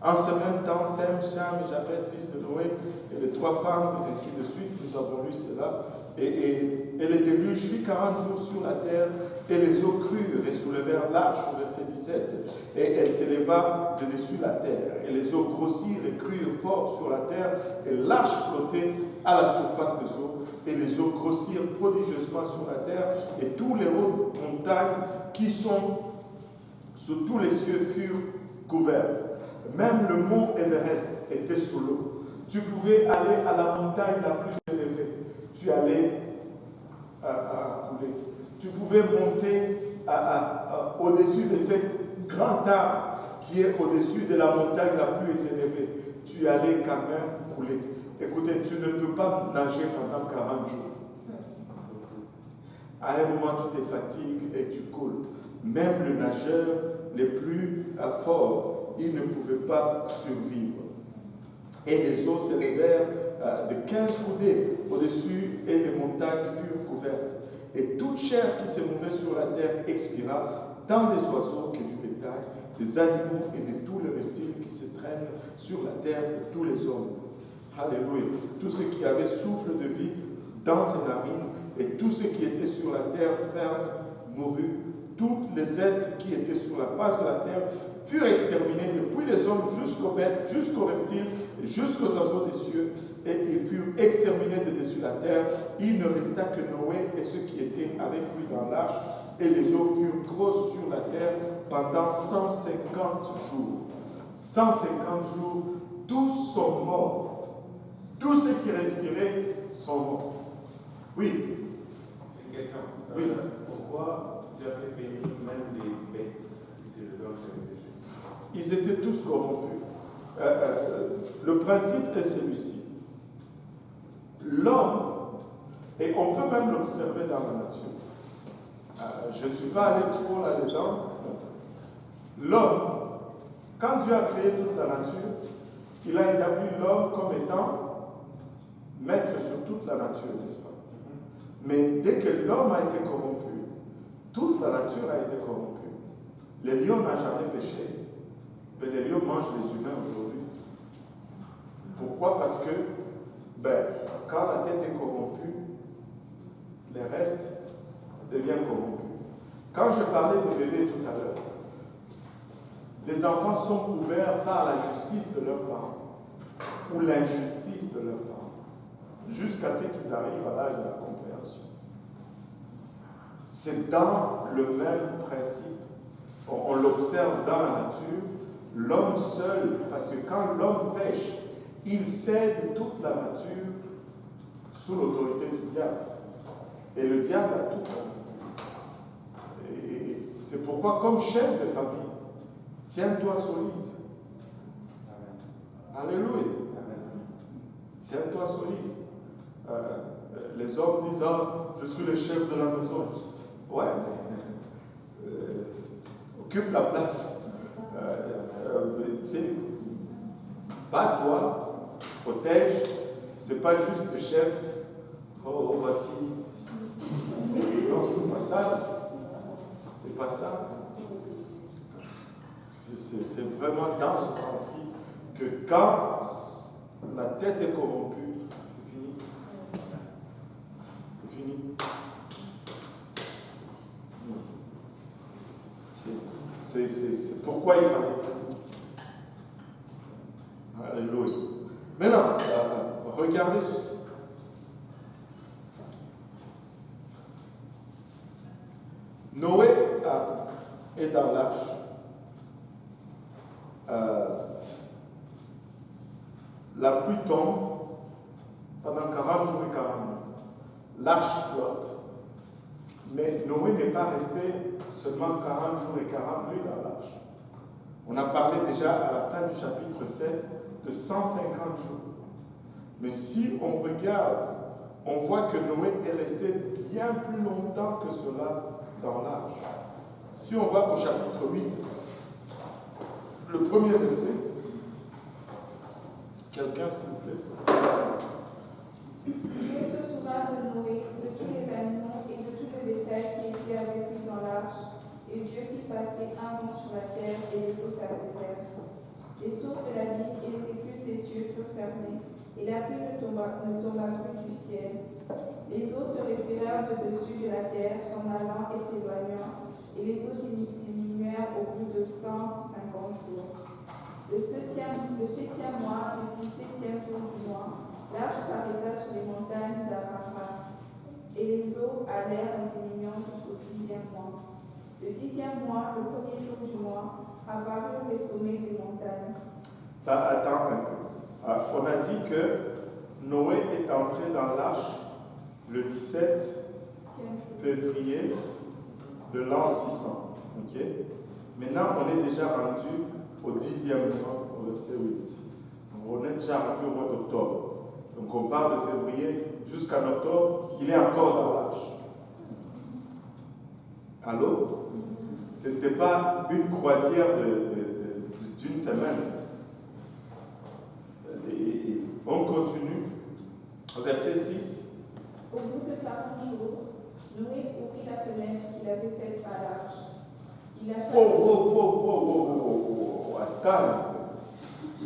En ce même temps, Sem, Cham et Japheth, fils de Noé, et les 3 femmes, et ainsi de suite, nous avons lu cela. Et le déluge fit 40 jours sur la terre, et les eaux crurent et soulevèrent l'arche, au verset 17, et elle s'éleva de dessus la terre. Et les eaux grossirent et crurent fort sur la terre, et l'arche flottait à la surface des eaux, et les eaux grossirent prodigieusement sur la terre, et tous les hautes montagnes qui sont sous tous les cieux furent couvertes. Même le mont Everest était sous l'eau. Tu pouvais aller à la montagne la plus élevée. Tu allais couler. Tu pouvais monter au-dessus de ce grand arbre qui est au-dessus de la montagne la plus élevée. Tu allais quand même couler. Écoutez, tu ne peux pas nager pendant 40 jours. À un moment, tu te fatigues et tu coules. Même le nageur les plus forts, il ne pouvait pas survivre. Et les eaux s'élevèrent de 15 coudées au-dessus et les montagnes furent couvertes. Et toute chair qui se mouvait sur la terre expira, tant des oiseaux que du bétail, des animaux et de tous les reptiles qui se traînent sur la terre et tous les hommes. Alléluia. Tout ce qui avait souffle de vie dans ses narines et tout ce qui était sur la terre ferme mourut. Tous les êtres qui étaient sur la face de la terre furent exterminés, depuis les hommes jusqu'aux bêtes, jusqu'aux reptiles, jusqu'aux oiseaux des cieux, et ils furent exterminés de dessus la terre. Il ne resta que Noé et ceux qui étaient avec lui dans l'arche, et les eaux furent grosses sur la terre pendant 150 jours. 150 jours, tous sont morts. Tous ceux qui respiraient sont morts. Oui. Une question. Oui. Pourquoi Dieu a fait bénir même les bêtes qui se révèlent sur les péchés? Ils étaient tous corrompus. Le principe est celui-ci. L'homme, et on peut même l'observer dans la nature. Je ne suis pas allé trop là-dedans. L'homme Quand Dieu a créé toute la nature, il a établi l'homme comme étant maître sur toute la nature, n'est-ce pas? Mais dès que l'homme a été corrompu, toute la nature a été corrompue. Le lion n'a jamais péché, mais les lions mangent les humains aujourd'hui. Pourquoi? Parce que quand la tête est corrompue, le reste devient corrompu. Quand je parlais de bébés tout à l'heure, les enfants sont couverts par la justice de leurs parents ou l'injustice de leurs parents, jusqu'à ce qu'ils arrivent à l'âge de la compréhension. C'est dans le même principe. On l'observe dans la nature, l'homme seul, parce que quand l'homme pêche, il cède toute la nature sous l'autorité du diable. Et le diable a tout. Et c'est pourquoi, comme chef de famille, tiens-toi solide. Alléluia. Tiens-toi solide. Les hommes disent, je suis le chef de la maison. Ouais, mais occupe la place. Bats-toi, protège. C'est pas juste chef. Oh, voici. Non, c'est pas ça. C'est pas ça. C'est vraiment dans ce sens-ci que quand la tête est corrompue, c'est fini. C'est fini. C'est pourquoi il fallait. Alléluia. Maintenant, regardez ceci. Noé est dans l'arche. La pluie tombe pendant 40 jours et 40 nuits. L'arche flotte. Mais Noé n'est pas resté seulement 40 jours et 40 nuits dans l'arche. On a parlé déjà à la fin du chapitre 7 de 150 jours. Mais si on regarde, on voit que Noé est resté bien plus longtemps que cela dans l'arche. Si on va au chapitre 8, le premier verset, quelqu'un s'il vous plaît. Dieu se souvint de Noé, de tous les animaux et de tout le bétail qui était avec lui dans l'arche, et Dieu fit passer un vent sur la terre et les eaux s'arrêtèrent. Les sources de la vie et les écluses des cieux furent fermées, et la pluie ne tomba plus du ciel. Les eaux se retirèrent de dessus de la terre, s'en allant et s'éloignant, et les eaux diminuèrent au bout de 150 jours. Le septième mois, le 17e jour du mois, l'arche s'arrêta sur les montagnes d'Ararat, et les eaux allèrent en diminuant jusqu'au 10e mois. Le 10e mois, le premier jour du mois, apparurent les sommets des montagnes. Attends un peu. On a dit que Noé est entré dans l'arche le 17 février de l'an 600. Okay? Maintenant, on est déjà rendu au 10e mois, au verset 8. Donc, on est déjà rendu au mois d'octobre. Donc, on part de février jusqu'en octobre, il est encore dans l'arche. Allô? Ce n'était pas une croisière d'une semaine. Et on continue. Au verset 6. Au bout de 40 jours, Noé ouvrit la fenêtre qu'il avait faite à l'arche. Il acheva... Attends.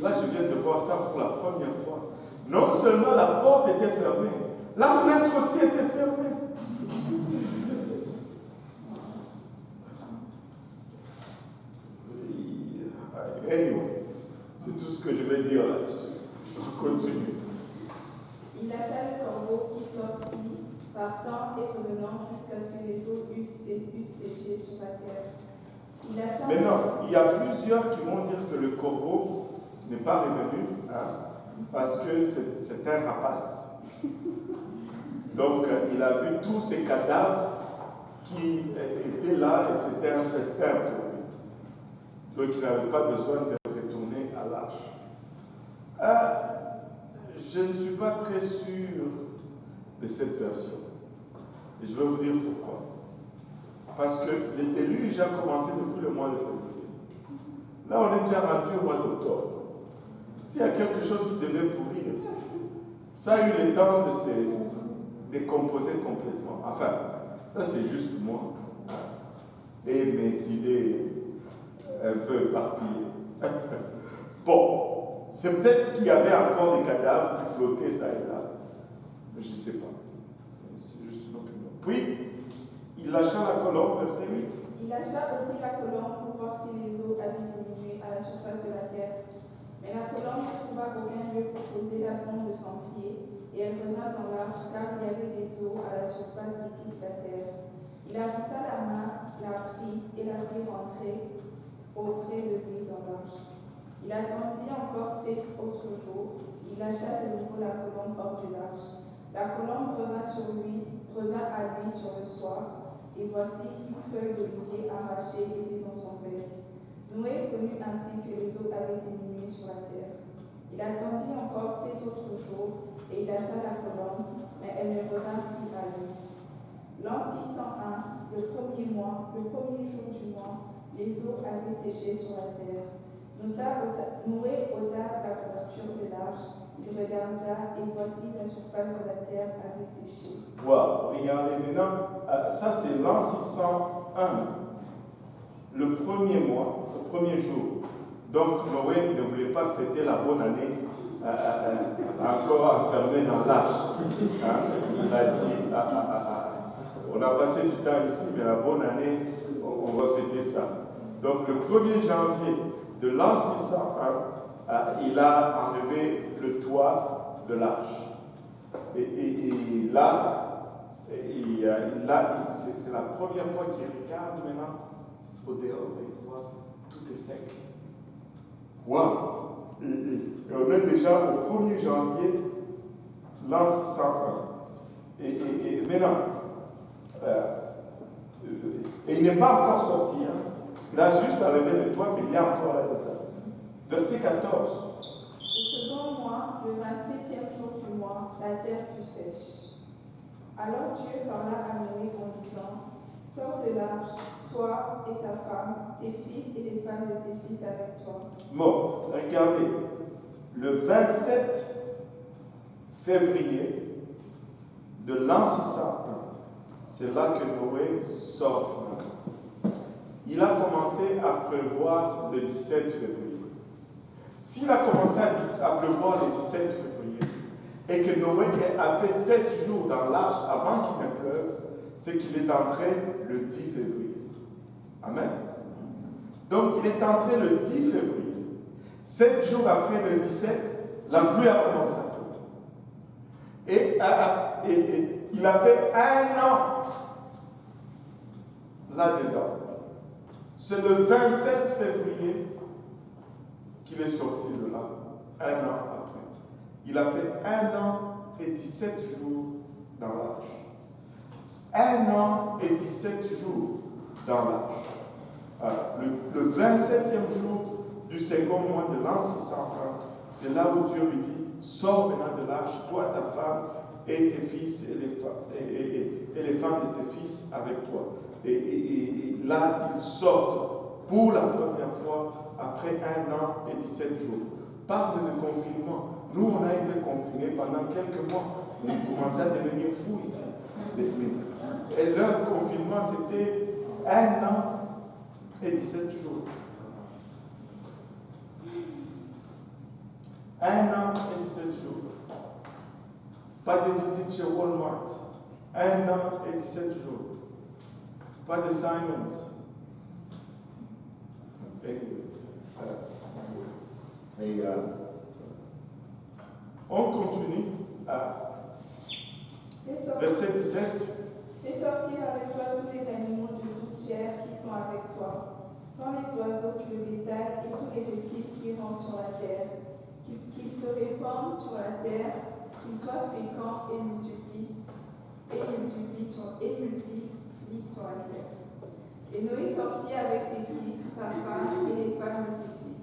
Là, je viens de voir ça pour la première fois. Non seulement la porte était fermée, la fenêtre aussi était fermée. Anyway, c'est tout ce que je vais dire là-dessus. On continue. Il lâcha le corbeau qui sortit, partant et revenant jusqu'à ce que les eaux eussent séché sur la terre. Maintenant, il y a plusieurs qui vont dire que le corbeau n'est pas revenu parce que c'est un rapace. Donc, il a vu tous ces cadavres qui étaient là et c'était un festin pour lui. Donc, il n'avait pas besoin de retourner à l'arche. Je ne suis pas très sûr de cette version. Et je vais vous dire pourquoi. Parce que le déluge a commencé depuis le mois de février. Là, on est déjà rendu au mois d'octobre. S'il y a quelque chose qui devait pourrir, ça a eu le temps de se décomposer complètement. Enfin, ça c'est juste moi. Et mes idées un peu éparpillées. Bon, c'est peut-être qu'il y avait encore des cadavres qui flottaient ça et là. Mais je ne sais pas. C'est juste une opinion. Puis, il lâcha la colombe, verset 8. Il lâcha aussi la colombe pour voir si les eaux avaient diminué à la surface de la terre. Mais la colombe ne trouva aucun lieu pour poser la pompe de son pied, et elle revint dans l'arche, car il y avait des eaux à la surface de toute la terre. Il avisa la main, la prit et la fit rentrer auprès de lui dans l'arche. Il attendit encore 7 autres jours. Il lâcha de nouveau la colombe hors de l'arche. La colombe revint à lui sur le soir, et voici une feuille d'olivier arrachée était dans son bec. Noé connut ainsi que les eaux avaient diminué sur la terre. Il attendit encore 7 autres jours, et il lâcha la colombe, mais elle ne revint plus à lui. L'an 601, le premier mois, le premier jour du mois, les eaux avaient séché sur la terre. Noé ôta la couverture de l'arche, il regarda, et voici la surface de la terre avait séché. Wow, regardez maintenant, ça c'est l'an 601, le premier mois, le premier jour. Donc Noé ne voulait pas fêter la bonne année encore enfermé dans l'arche. Hein? Il a dit, on a passé du temps ici, mais la bonne année, on va fêter ça. Donc le 1er janvier de l'an 601, il a enlevé le toit de l'arche. Et là, c'est la première fois qu'il regarde maintenant au dehors et il voit tout est sec. Waouh! Et on est déjà au 1er janvier l'an 601. Et maintenant, et il n'est pas encore sorti. Hein. Il a juste enlevé le toit, mais il y a encore là dedans. Verset 14. Le second mois, le 27e jour du mois, la terre fut sèche. Alors Dieu parla à Noé en disant, sors de l'arche, toi et ta femme, tes fils et les femmes de tes fils avec toi. Bon, regardez, le 27 février de l'an 601, c'est là que Noé sort. Il a commencé à pleuvoir le 17 février. S'il a commencé à pleuvoir le 17 février et que Noé a fait 7 jours dans l'arche avant qu'il ne pleuve, c'est qu'il est entré le 10 février. Amen. Donc il est entré le 10 février. 7 jours après le 17, la pluie a commencé à tomber. Et il a fait 1 an là-dedans. C'est le 27 février qu'il est sorti de là, 1 an après. Il a fait 1 an et 17 jours dans l'arche. 1 an et 17 jours dans l'arche. Le 27e jour du second mois de l'an 601, c'est là où Dieu lui dit, sors maintenant de l'arche, toi, ta femme et tes fils et les femmes de tes fils avec toi. Et là, ils sortent pour la première fois après 1 an et 17 jours. Parle de confinement. Nous, on a été confinés pendant quelques mois. On commençait à devenir fous ici. Et leur confinement, c'était 1 an et 17 jours. 1 an et 17 jours. Pas de visite chez Walmart. 1 an et 17 jours. Pas de Simons. Et on continue à verset 17. Fais sortir avec toi tous les animaux de toute chair qui sont avec toi, tant les oiseaux que le bétail et tous les reptiles qui rentrent sur la terre, qu'ils se répandent sur la terre, qu'ils soient féconds et multiplient sur la terre. Et Noé sortit avec ses fils, sa femme et les femmes de ses fils.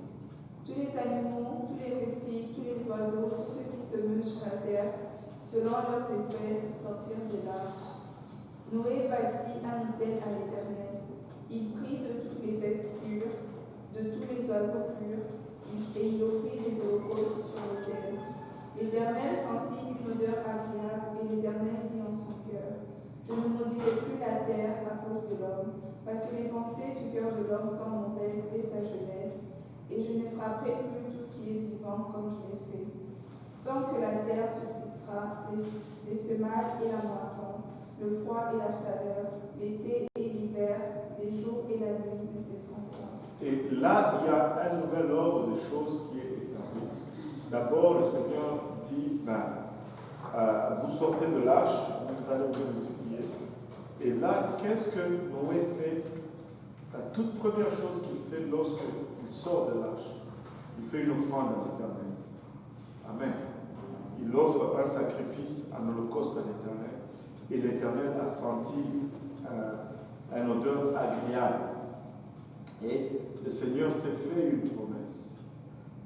Tous les animaux, tous les reptiles, tous les oiseaux, tous ceux qui se meuvent sur la terre, selon leurs espèces, sortirent de l'arche. Noé bâtit un autel à l'Éternel. Il prit de toutes les bêtes pures, de tous les oiseaux purs, et il offrit des holocaustes sur l'autel. L'Éternel sentit une odeur agréable, et l'Éternel dit en son cœur, je ne maudirai plus la terre à cause de l'homme, parce que les pensées du cœur de l'homme sont mauvaises dès sa jeunesse, et je ne frapperai plus tout ce qui est vivant comme je l'ai fait. Tant que la terre subsistera, les semailles et la moisson, le froid et la chaleur, l'été et l'hiver, les jours et la nuit ne cesseront point. Et là, il y a un nouvel ordre de choses qui est établi. D'abord, le Seigneur dit, vous sortez de l'arche, vous allez vous multiplier. Et là, qu'est-ce que Noé fait? La toute première chose qu'il fait lorsqu'il sort de l'arche, il fait une offrande à l'Éternel. Amen. Il offre un sacrifice, un holocauste à l'Éternel. Et l'Éternel a senti une odeur agréable. Et le Seigneur s'est fait une promesse.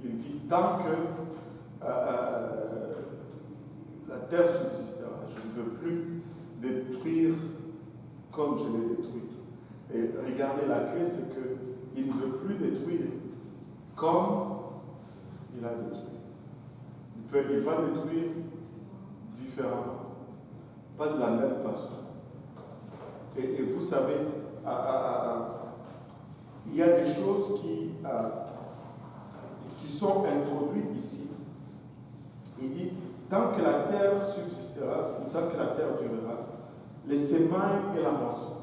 Il dit, tant que la terre subsistera, je ne veux plus détruire comme je l'ai détruit. Et regardez, la clé, c'est qu'il ne veut plus détruire comme il a détruit. Il va détruire différemment, pas de la même façon. Et vous savez, il y a des choses qui sont introduites ici. Il dit, tant que la terre subsistera, ou tant que la terre durera, les semailles et la moisson.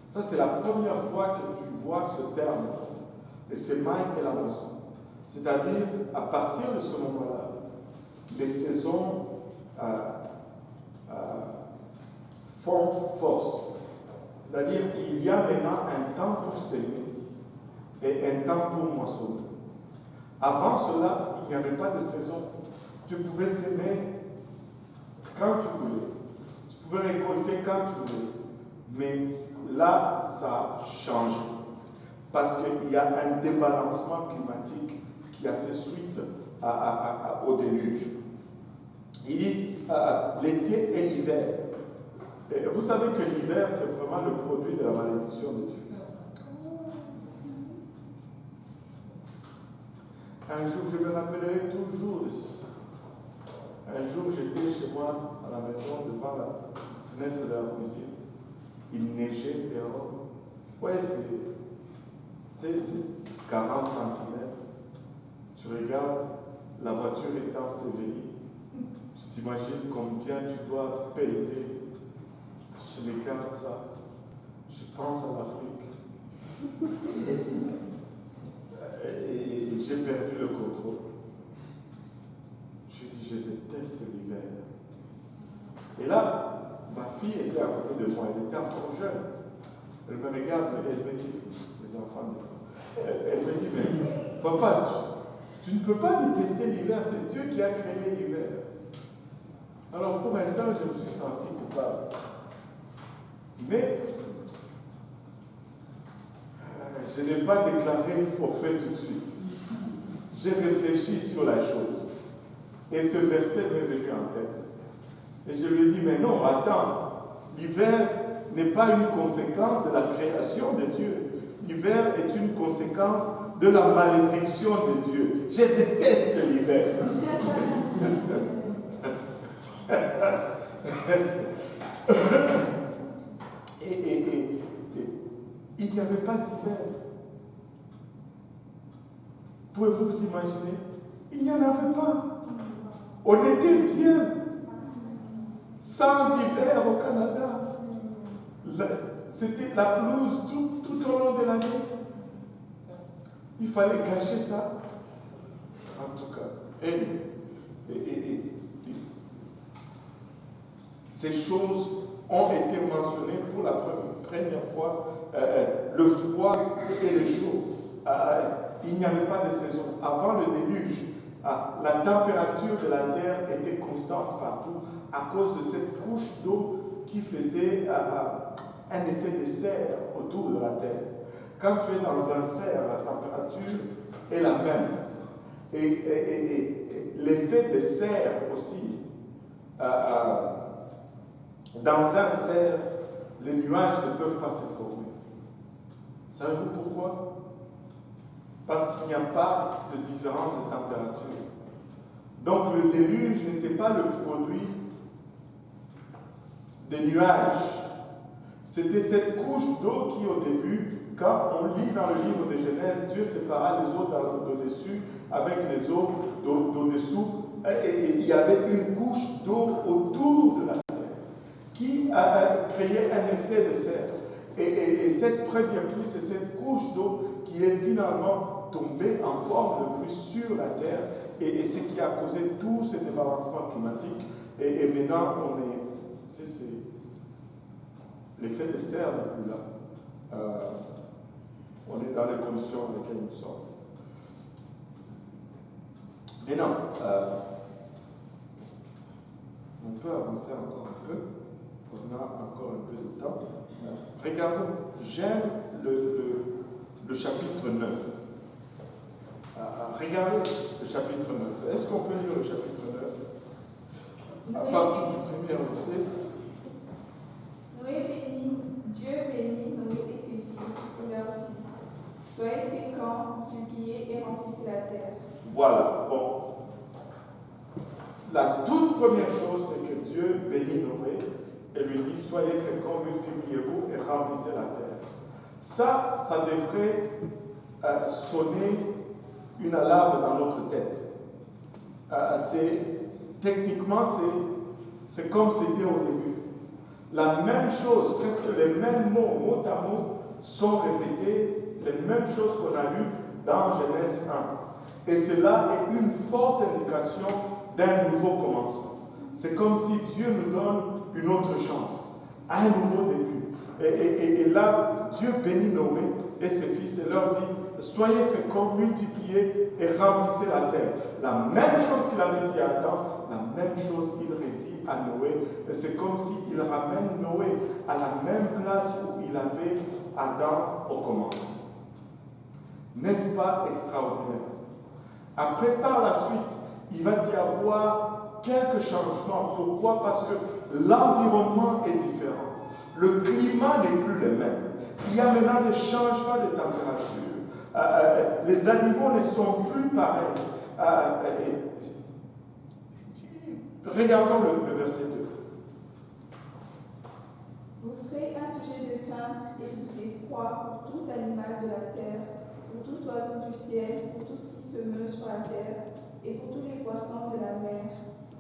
Ça, c'est la première fois que tu vois ce terme, les semailles et la moisson. C'est-à-dire, à partir de ce moment-là, les saisons font force. C'est-à-dire, il y a maintenant un temps pour s'aimer et un temps pour moissonner. Avant cela, il n'y avait pas de saison. Tu pouvais s'aimer quand tu voulais. Tu pouvais récolter quand tu voulais. Mais là, ça a changé. Parce qu'il y a un débalancement climatique qui a fait suite au déluge. Il dit l'été et l'hiver. Et vous savez que l'hiver, c'est vraiment le produit de la malédiction de Dieu. Un jour, je me rappellerai toujours de ceci. Un jour, j'étais chez moi à la maison devant la fenêtre de la cuisine. Il neigeait dehors. Ouais, c'est 40 cm. Tu regardes, la voiture est ensevelie. Tu t'imagines combien tu dois payer. Je regarde ça. Je pense à l'Afrique. Et j'ai perdu le contrôle. Je dis, je déteste l'hiver. Et là, ma fille était à côté de moi, elle était encore jeune. Elle me regarde et elle me dit, les enfants des fois, elle me dit, mais papa, tu ne peux pas détester l'hiver, c'est Dieu qui a créé l'hiver. Alors pour un temps, je me suis senti coupable. Mais je n'ai pas déclaré forfait tout de suite. J'ai réfléchi sur la chose. Et ce verset m'est venu en tête. Et je lui ai dit, mais non, attends, l'hiver n'est pas une conséquence de la création de Dieu. L'hiver est une conséquence de la malédiction de Dieu. Je déteste l'hiver. Et il n'y avait pas d'hiver. Pouvez-vous vous imaginer? Il n'y en avait pas. On était bien. Sans hiver au Canada. C'était la pelouse tout au long de l'année. Il fallait cacher ça. En tout cas. Ces choses ont été mentionnées pour la première fois. Le froid et le chaud. Il n'y avait pas de saison. Avant le déluge, la température de la terre était constante partout à cause de cette couche d'eau qui faisait un effet de serre autour de la terre. Quand tu es dans un cerf, la température est la même. Et l'effet de serre aussi, dans un cerf, les nuages ne peuvent pas se former. Savez-vous pourquoi? parce qu'il n'y a pas de différence de température. Donc le déluge n'était pas le produit des nuages. C'était cette couche d'eau qui, au début, quand on lit dans le livre de Genèse, Dieu sépara les eaux d'au-dessus avec les eaux d'au-dessous. Et il y avait une couche d'eau autour de la terre qui a créé un effet de serre. Et cette première pluie, c'est cette couche d'eau qui est finalement tombée en forme de pluie sur la terre. Et ce qui a causé tout cet débalancement climatique. Et maintenant, on est. C'est l'effet de serre n'est plus là. On est dans les conditions dans lesquelles nous sommes. Maintenant, on peut avancer encore un peu. On a encore un peu de temps. Regardons, j'aime le chapitre 9. Regardez le chapitre 9. Est-ce qu'on peut lire le chapitre 9 à partir du premier verset? Dieu bénit Noé et ses fils. Il leur dit: soyez féconds, multipliez et remplissez la terre. Voilà, bon. La toute première chose, c'est que Dieu bénit Noé et lui dit: soyez féconds, multipliez-vous et remplissez la terre. Ça devrait sonner une alarme dans notre tête. Techniquement, c'est comme c'était au début. La même chose, presque les mêmes mots, mot à mot, sont répétés, les mêmes choses qu'on a lues dans Genèse 1. Et cela est une forte indication d'un nouveau commencement. C'est comme si Dieu nous donne une autre chance, un nouveau début. Et là, Dieu bénit Noé et ses fils et leur dit: soyez féconds, multipliez et remplissez la terre. La même chose qu'il avait dit à Adam, la même chose qu'il redit à Noé. Et c'est comme s'il ramène Noé à la même place où il avait Adam au commencement. N'est-ce pas extraordinaire? Après, par la suite, il va y avoir quelques changements. Pourquoi? Parce que l'environnement est différent. Le climat n'est plus le même. Il y a maintenant des changements de température. Les animaux ne sont plus pareils. Regardons le verset 2. Vous serez un sujet de crainte et d'effroi pour tout animal de la terre, pour tout oiseau du ciel, pour tout ce qui se meut sur la terre, et pour tous les poissons de la mer.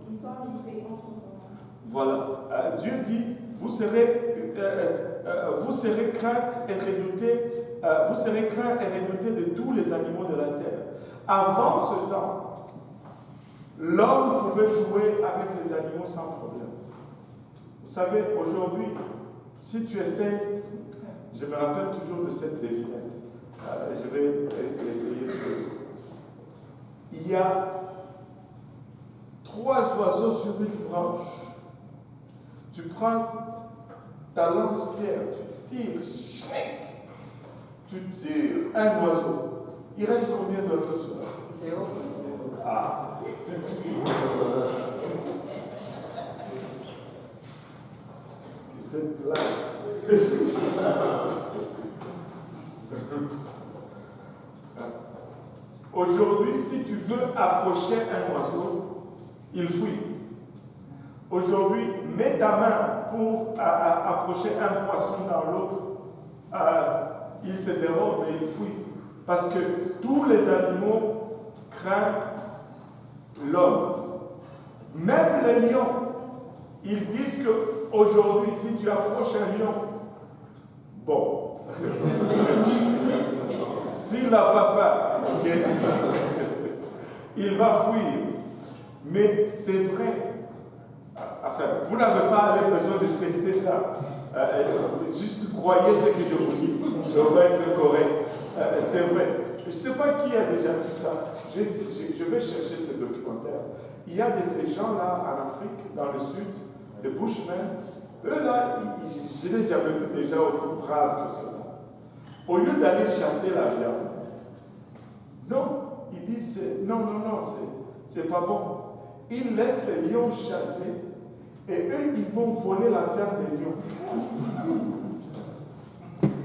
Ils sont livrés entre vos mains. Voilà. Dieu dit: vous serez craints et redoutés. Vous serez craints et redoutés de tous les animaux de la terre. Avant ce temps, l'homme pouvait jouer avec les animaux sans problème. Vous savez, aujourd'hui, si tu essaies, je me rappelle toujours de cette devinette. Je vais l'essayer sur vous. Il y a 3 oiseaux sur une branche. Tu prends ta lance-pierre, tu tires, tu tires un oiseau. Il reste combien d'oiseaux sur la branche? Ah. Cette blague. Aujourd'hui, si tu veux approcher un oiseau, il fuit. Aujourd'hui, mets ta main pour approcher un poisson dans l'eau, il se dérobe et il fuit. Parce que tous les animaux craignent l'homme. Même les lions, ils disent qu'aujourd'hui, si tu approches un lion, bon, s'il n'a pas faim, okay, il va fuir. Mais c'est vrai. Enfin, vous n'avez pas besoin de tester ça. Juste croyez ce que je vous dis. Je vais être correct. C'est vrai. Je ne sais pas qui a déjà vu ça. Je vais chercher ce documentaire. Il y a ces gens-là en Afrique, dans le sud, les Bushmen. Eux là, je n'ai jamais vu des gens aussi braves que cela. Au lieu d'aller chasser la viande, non, ils disent non, c'est pas bon. Ils laissent les lions chasser et eux, ils vont voler la viande des lions.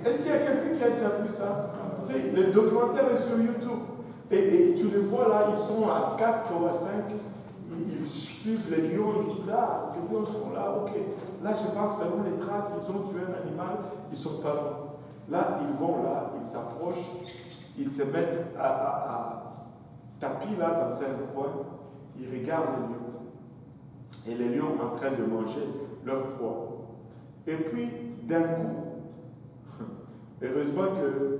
Est-ce qu'il y a quelqu'un qui a déjà vu ça? Tu sais, le documentaire est sur YouTube. Et tu les vois là, ils sont à 4 ou à 5. Ils suivent les lions, ils disent ah, les lions sont là, ok. Là, je pense selon les traces, ils ont tué un animal, ils ne sont pas bons. Là, ils vont là, ils s'approchent, ils se mettent à tapis là dans un coin, ils regardent les lions. Et les lions en train de manger leur proie. Et puis, d'un coup, heureusement que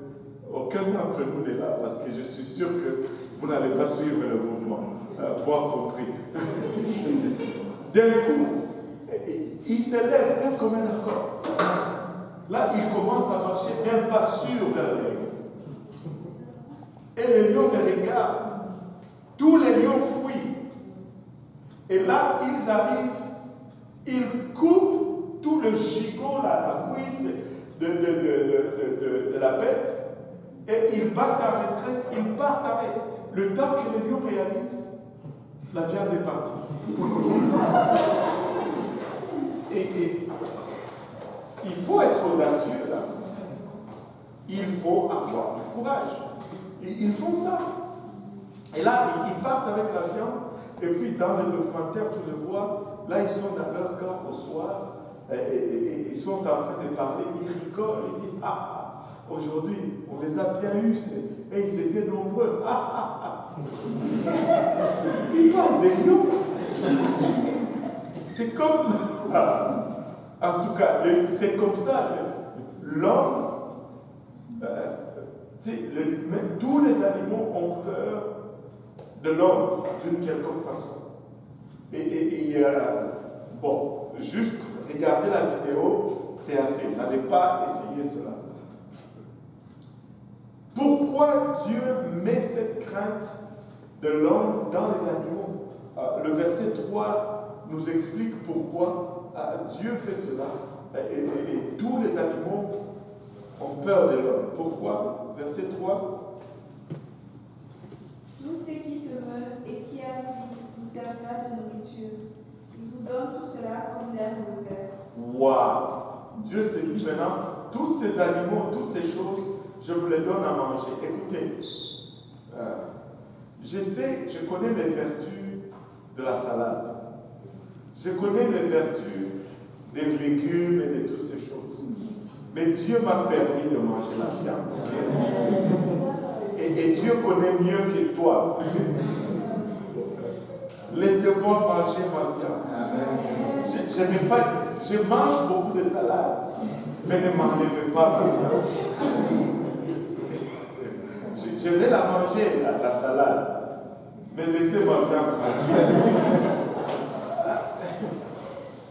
aucun d'entre nous n'est là, parce que je suis sûr que vous n'allez pas suivre le mouvement, moi compris. D'un coup, il s'élève tel comme un accord. Là, il commence à marcher d'un pas sûr vers les lions. Et les lions les regardent. Tous les lions fuient. Et là, ils arrivent, ils coupent tout le gigot, la cuisse de la bête, et ils battent en retraite, ils partent avec. Le temps que les lions réalisent, la viande est partie. Et il faut être audacieux là. Il faut avoir du courage. Ils font ça. Et là, ils partent avec la viande. Et puis dans le documentaire, tu le vois, là ils sont dans leur camp au soir. Et ils sont en train de parler. Ils rigolent. Ils disent ah, aujourd'hui, on les a bien eus. Et ils étaient nombreux. Ils parlent des lions. C'est comme. En tout cas, c'est comme ça. L'homme, tous les animaux ont peur de l'homme d'une quelconque façon. Bon, juste regarder la vidéo, c'est assez. N'allez pas essayer cela. Pourquoi Dieu met cette crainte de l'homme dans les animaux? Le verset 3 nous explique pourquoi Dieu fait cela. Et tous les animaux ont peur de l'homme. Pourquoi? Verset 3. Tous ceux qui se meuvent et qui arrivent vous servent pas de nourriture. Il vous donne tout cela comme l'herbe verte. Waouh! Dieu s'est dit maintenant, tous ces animaux, toutes ces choses, je vous les donne à manger. Écoutez, je connais les vertus de la salade. Je connais les vertus des légumes et de toutes ces choses. Mais Dieu m'a permis de manger la viande. Okay? Et Dieu connaît mieux que toi. Laissez-moi manger ma viande. Je mange beaucoup de salade, mais ne m'enlevez pas ma viande. Je vais la manger, la salade, mais laissez ma viande tranquille.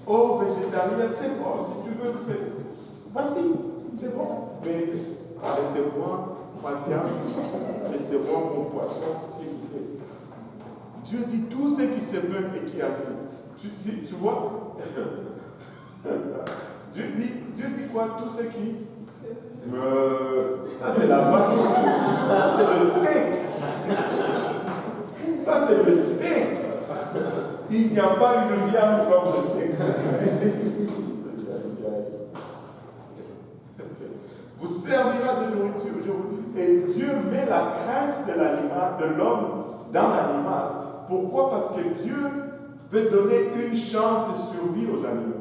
Oh, végétarien, c'est bon, si tu veux le faire. Voici, c'est bon. Mais laissez-moi ma viande, laissez-moi mon poisson, s'il vous plaît. Dieu dit tous ceux qui se meuvent et qui arrivent. Tu vois? Dieu dit quoi? Tous ceux qui ça c'est la vache. Ça c'est le steak. Ça c'est le steak. Il n'y a pas une viande comme le steak. Vous servira de nourriture aujourd'hui. Et Dieu met la crainte de l'animal, de l'homme dans l'animal. Pourquoi? Parce que Dieu veut donner une chance de survie aux animaux.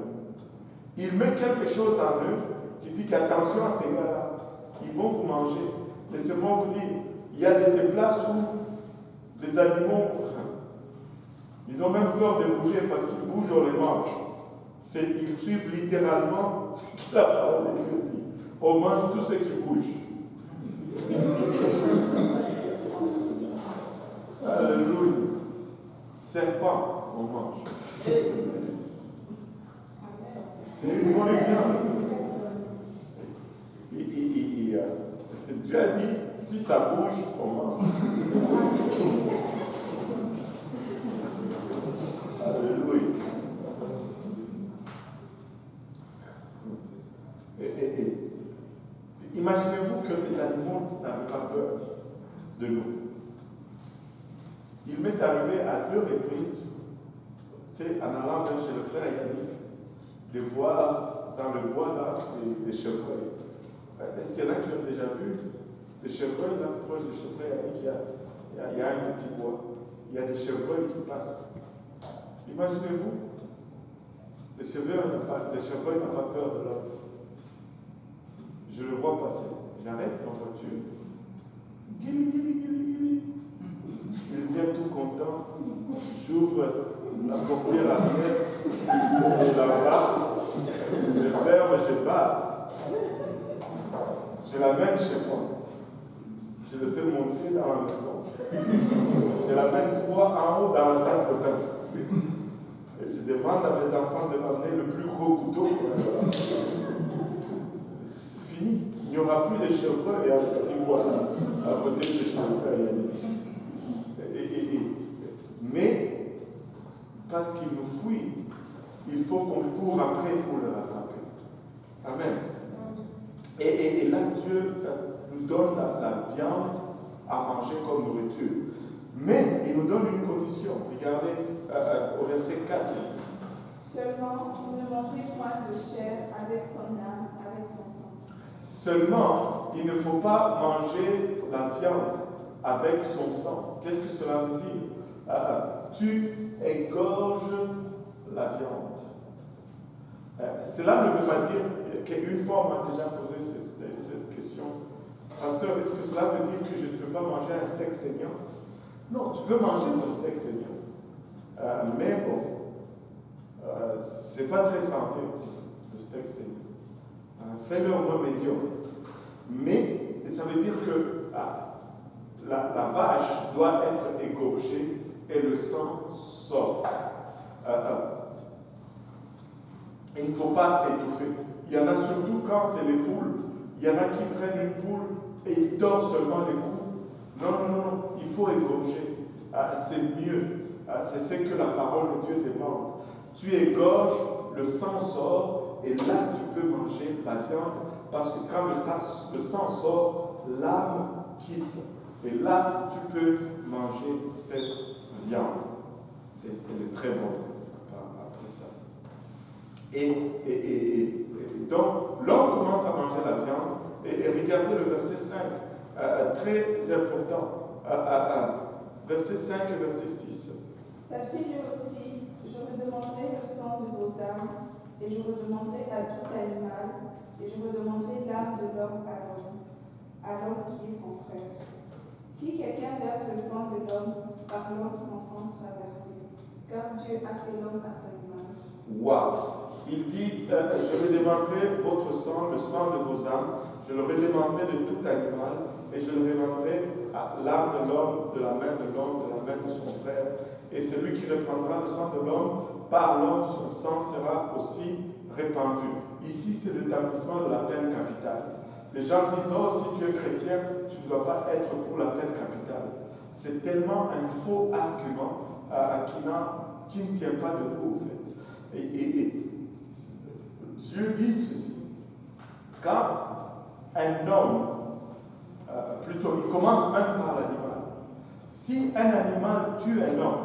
Il met quelque chose en eux qui dit qu'attention à ces gars-là, ils vont vous manger. Laissez-moi vous dire, il y a ces places où les animaux, ils ont même peur de bouger parce qu'ils bougent, on les mange. Ils suivent littéralement ce que la parole de Dieu dit. On mange tout ce qui bouge. Alléluia. Serpent, on mange. C'est une bonne viande. Dieu a dit, si ça bouge, on mange. Alléluia. Imaginez-vous que les animaux n'avaient pas peur de nous. Il m'est arrivé à 2 reprises, en allant chez le frère Yannick, de voir dans le bois là des chevreuils. Est-ce qu'il y en a qui ont déjà vu des chevreuils là, proche des chevreuils, il y a un petit bois. Il y a des chevreuils qui passent. Imaginez-vous, les chevreuils n'ont pas peur de l'homme. Je le vois passer. J'arrête en voiture. Guili, guili, guili, guili. Il vient tout content. J'ouvre la portière arrière et là-bas, je ferme et je bats. Je l'amène chez moi. Je le fais monter dans la maison. Je l'amène 3 en haut dans la salle de bain. Et je demande à mes enfants de m'amener le plus gros couteau. C'est fini. Il n'y aura plus de chevreuils et un petit bois à côté des chevreuils. Mais, parce qu'ils nous fuient, il faut qu'on court après pour le rattraper. Amen. Et là, Dieu nous donne la viande à manger comme nourriture. Mais il nous donne une condition. Regardez au verset 4. Seulement, vous ne mangez point de chair avec son âme, avec son sang. Seulement, il ne faut pas manger la viande avec son sang. Qu'est-ce que cela veut dire? Tu égorges la viande. Cela ne veut pas dire qu'une fois on m'a déjà posé cette question. Pasteur, est-ce que cela veut dire que je ne peux pas manger un steak saignant? Non, tu peux manger ton steak saignant. Mais bon, c'est pas très santé, le steak saignant. Fais-le au moins médium. Mais ça veut dire que la vache doit être égorgée et le sang sort. Il ne faut pas étouffer. Il y en a surtout quand c'est les poules. Il y en a qui prennent une poule et ils tordent seulement les coups. Non, il faut égorger. C'est mieux. C'est ce que la parole de Dieu demande. Tu égorges, le sang sort, et là tu peux manger la viande, parce que quand le sang sort, l'âme quitte. Et là tu peux manger cette viande. Elle est très bonne après ça. Et donc, l'homme commence à manger la viande, et regardez le verset 5, très important. Verset 5 et verset 6. Sachez-le aussi, je redemanderai le sang de vos âmes, et je redemanderai à tout animal, et je redemanderai l'âme de l'homme à l'homme qui est son frère. Si quelqu'un verse le sang de l'homme, par l'homme son sang sera versé, car Dieu a fait l'homme à son image. Waouh! Il dit, je redemanderai votre sang, le sang de vos âmes, je le redemanderai de tout animal, et je le redemanderai à l'âme de l'homme, de la main de l'homme, de la main de son frère. Et celui qui reprendra le sang de l'homme, par l'homme, son sang sera aussi répandu. Ici, c'est l'établissement de la peine capitale. Les gens disent, oh, si tu es chrétien, tu ne dois pas être pour la peine capitale. C'est tellement un faux argument qui ne tient pas debout, en fait. Et Dieu dit ceci. Quand un homme, plutôt, il commence même par l'animal. Si un animal tue un homme,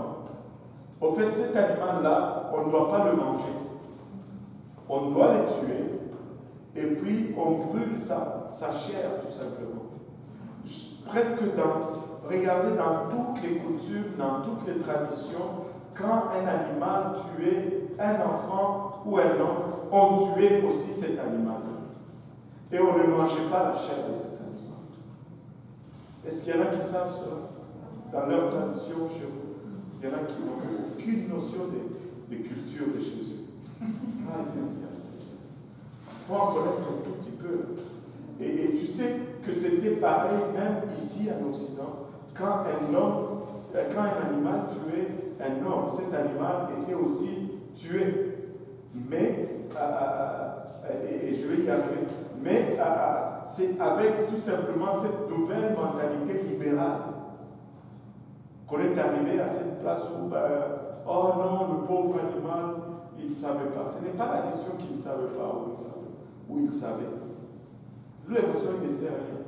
au fait, cet animal-là, on ne doit pas le manger. On doit le tuer, et puis on brûle sa chair, tout simplement. Presque regardez dans toutes les coutumes, dans toutes les traditions, quand un animal tuait un enfant ou un homme, on tuait aussi cet animal. Et on ne mangeait pas la chair de cet animal. Est-ce qu'il y en a qui savent cela? Dans leur tradition chez vous, il y en a qui n'ont aucune notion de culture de Jésus. Il faut en connaître un tout petit peu. Et tu sais que c'était pareil même ici en Occident. Quand un animal tuait un homme, cet animal était aussi tué. Mais, et je vais y arriver, mais c'est avec tout simplement cette nouvelle mentalité libérale qu'on est arrivé à cette place où, oh non, le pauvre animal, il ne savait pas. Ce n'est pas la question qu'il ne savait pas ou il savait. De toute façon, il ne sait rien.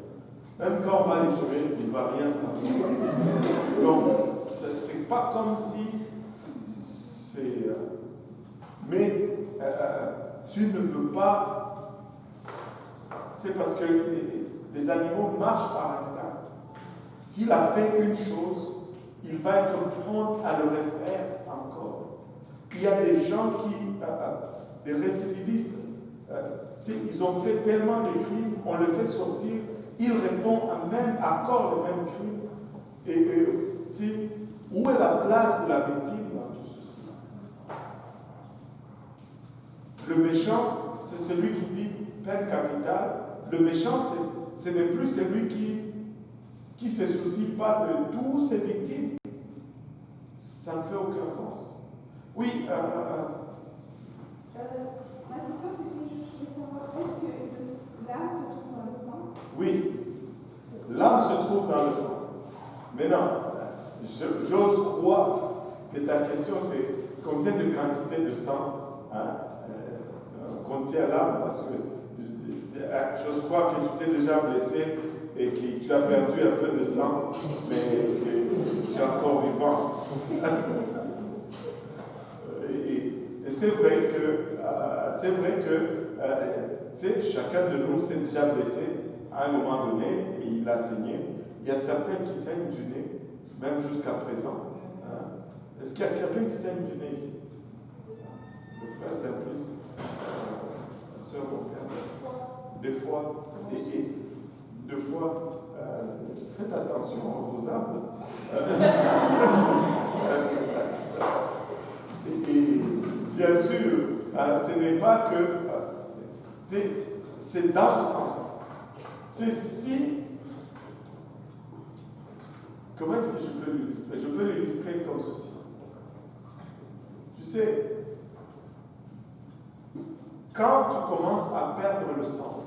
Même quand on va les tuer, il ne va rien savoir. Donc, c'est pas comme si c'est. Mais tu ne veux pas. C'est parce que les animaux marchent par instinct. S'il a fait une chose, il va être prompt à le refaire encore. Il y a des gens des récidivistes, ils ont fait tellement de crimes, on les fait sortir, ils refont même encore le même crime. Et où est la place de la victime dans tout ceci? Le méchant, c'est celui qui dit peine capitale. Le méchant, ce n'est plus celui qui ne se soucie pas de tous ses victimes. Ça ne fait aucun sens. Oui. Ma question, c'était juste, je voulais savoir, est-ce que l'âme se trouve dans le sang? Oui, l'âme se trouve dans le sang. Mais non, j'ose croire que ta question, c'est combien de quantité de sang contient l'âme, parce que j'ose croire que tu t'es déjà blessé et que tu as perdu un peu de sang, mais que tu es encore vivant. Et c'est vrai que chacun de nous s'est déjà blessé à un moment donné et il a saigné. Il y a certains qui saignent du nez, même jusqu'à présent. Est-ce qu'il y a quelqu'un qui saigne du nez ici? Le frère Simplice, la sœur au père. Des fois, deux fois, faites attention à vos âmes. Et bien sûr, ce n'est pas que. C'est dans ce sens-là. C'est si. Comment est-ce que je peux l'illustrer? Je peux l'illustrer comme ceci. Tu sais, quand tu commences à perdre le sang,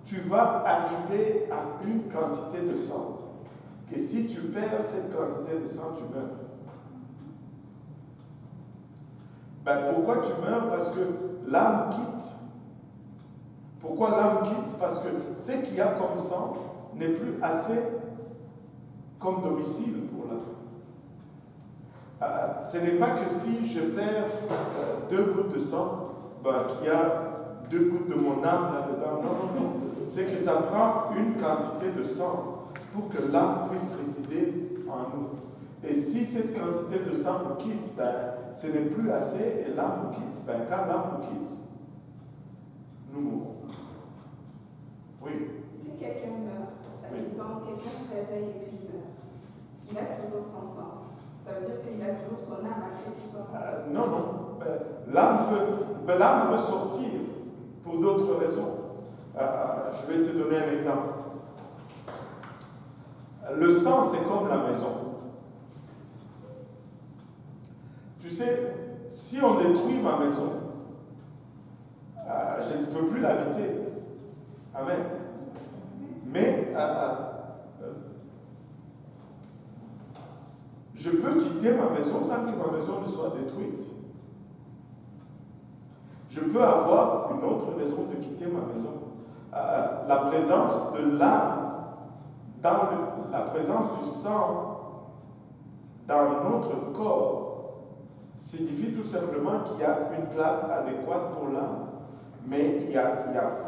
tu vas arriver à une quantité de sang. Que si tu perds cette quantité de sang, tu meurs. Pourquoi tu meurs? Parce que l'âme quitte. Pourquoi l'âme quitte? Parce que ce qu'il y a comme sang n'est plus assez comme domicile pour l'âme. Ce n'est pas que si je perds 2 gouttes de sang, qu'il y a 2 gouttes de mon âme là-dedans. Non. C'est que ça prend une quantité de sang pour que l'âme puisse résider en nous. Et si cette quantité de sang nous quitte, ce n'est plus assez et l'âme nous quitte. Quand l'âme nous quitte, nous mourons. Oui. Si quelqu'un meurt, admettons, quelqu'un se réveille et puis meurt, il a toujours son sang. Ça veut dire qu'il a toujours son âme à quelque chose. Non. L'âme peut sortir pour d'autres raisons. Je vais te donner un exemple. Le sang, c'est comme la maison. Tu sais, si on détruit ma maison, je ne peux plus l'habiter. Amen. Mais je peux quitter ma maison sans que ma maison ne soit détruite. Je peux avoir une autre raison de quitter ma maison. La présence de l'âme, la présence du sang dans notre corps, signifie tout simplement qu'il y a une place adéquate pour l'âme. Mais il y a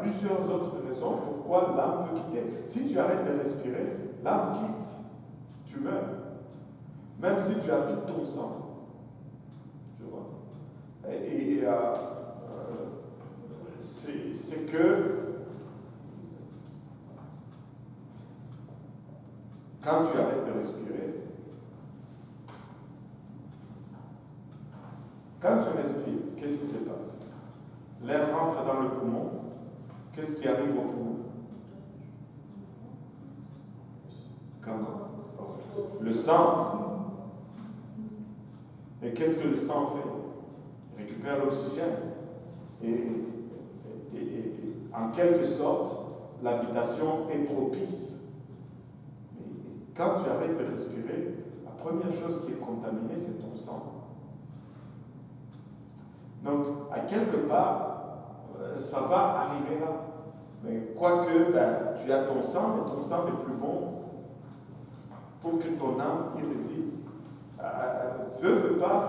plusieurs autres raisons pourquoi l'âme peut quitter. Si tu arrêtes de respirer, l'âme quitte. Tu meurs. Même si tu as tout ton sang. Tu vois. C'est que quand tu arrêtes de respirer, quand tu respires, qu'est-ce qui se passe? L'air rentre dans le poumon. Qu'est-ce qui arrive au poumon? Le sang. Et qu'est-ce que le sang fait? Il récupère l'oxygène. Et en quelque sorte, l'habitation est propice. Mais quand tu arrêtes de respirer, la première chose qui est contaminée, c'est ton sang. Donc, à quelque part, ça va arriver là. Mais quoique, tu as ton sang, mais ton sang est plus bon pour que ton âme y réside. Veut pas,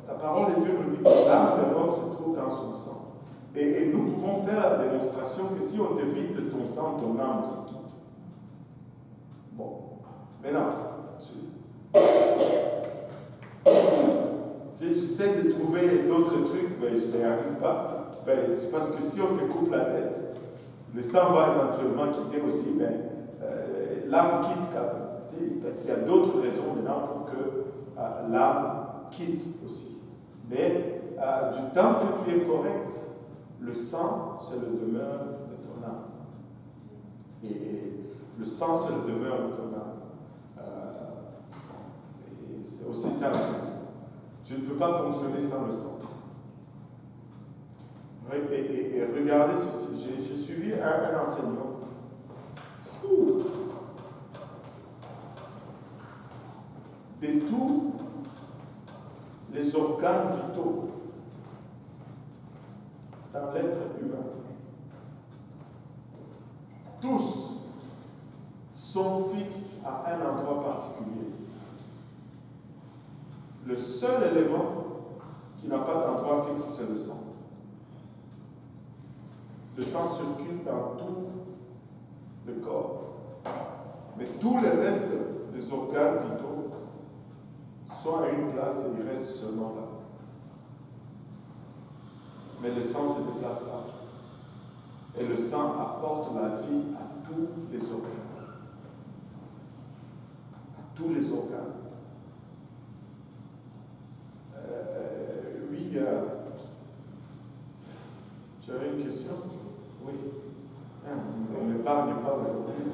la parole de Dieu nous dit que l'âme de l'homme se trouve dans son sang. Et nous pouvons faire la démonstration que si on te vide ton sang, ton âme se quitte. Bon, maintenant, si j'essaie de trouver d'autres trucs, ben, je n'y arrive pas. Ben, c'est parce que si on te coupe la tête, le sang va éventuellement quitter aussi, mais l'âme quitte quand même. Parce qu'il y a d'autres raisons maintenant pour que l'âme quitte aussi. Mais du temps que tu es correct, le sang, c'est le demeure de ton âme. Et le sang, c'est le demeure de ton âme. Et c'est aussi simple que ça. Tu ne peux pas fonctionner sans le sang. Et regardez ceci. J'ai suivi un enseignant. De tous les organes vitaux dans l'être humain, tous sont fixes à un endroit particulier. Le seul élément qui n'a pas d'endroit fixe, c'est le sang. Le sang circule dans tout le corps. Mais tous les restes des organes vitaux sont à une place et ils restent seulement là. Mais le sang ne se déplace pas. Et le sang apporte la vie à tous les organes. À tous les organes. Oui, tu avais une question? Oui. On ne parle pas aujourd'hui.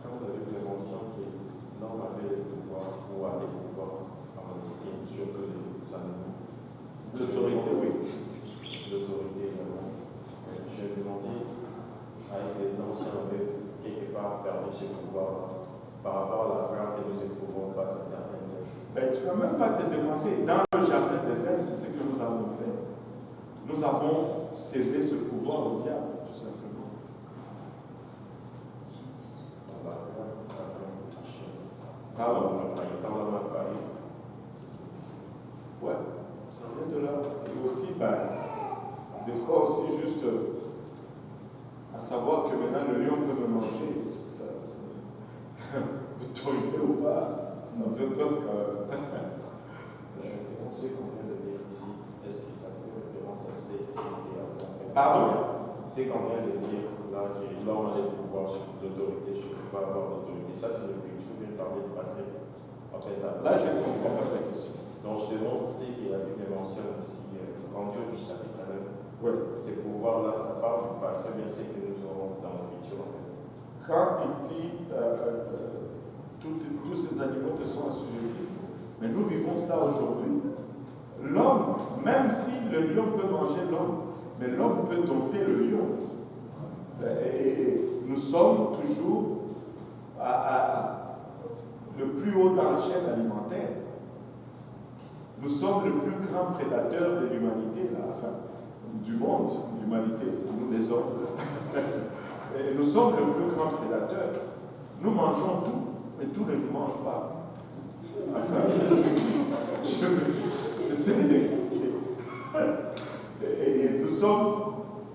Quand vous avez mentionné que l'homme avait le pouvoir ou avait le pouvoir en estime sur les animaux. L'autorité, oui. L'autorité, je me demandais, avec les noms, si on avait quelque part perdu ce pouvoir par rapport à la peur que nous éprouvons face à certaines choses. Ben, tu ne vas même pas te demander. Dans le jardin d'Éden, c'est ce que nous avons fait. Nous avons cédé ce pouvoir au diable, tout simplement. Pardon? Ouais, ça vient de là. Et aussi, ben, des fois aussi, juste à savoir que maintenant le lion peut me manger, ça, autorité ou pas, ça me fait peur que. Je me sais combien de lire ici, est-ce que ça fait référence à ces Pardon? C'est combien de lire là, l'homme a des pouvoirs sur l'autorité, je ne peux pas avoir d'autorité. Ça, c'est le but. Je viens de parler du passé. En fait, ça. Là, je ne comprends pas ta question. Donc, je demande si que la Bible mentionne ici, rendu au chapitre 9. Oui. Ces pouvoirs-là, ça parle du passé, bien c'est que nous aurons dans le futur. En fait. Quand il dit tous ces animaux te sont assujettis, mais nous vivons ça aujourd'hui. L'homme, même si le lion peut manger l'homme, mais l'homme peut dompter le lion. Et nous sommes toujours le plus haut dans la chaîne alimentaire. Nous sommes le plus grand prédateur de l'humanité, enfin, du monde, l'humanité, c'est nous les hommes. Et nous sommes le plus grand prédateur. Nous mangeons tout, mais tout ne nous mange pas. Enfin, je sais d'expliquer. Et nous sommes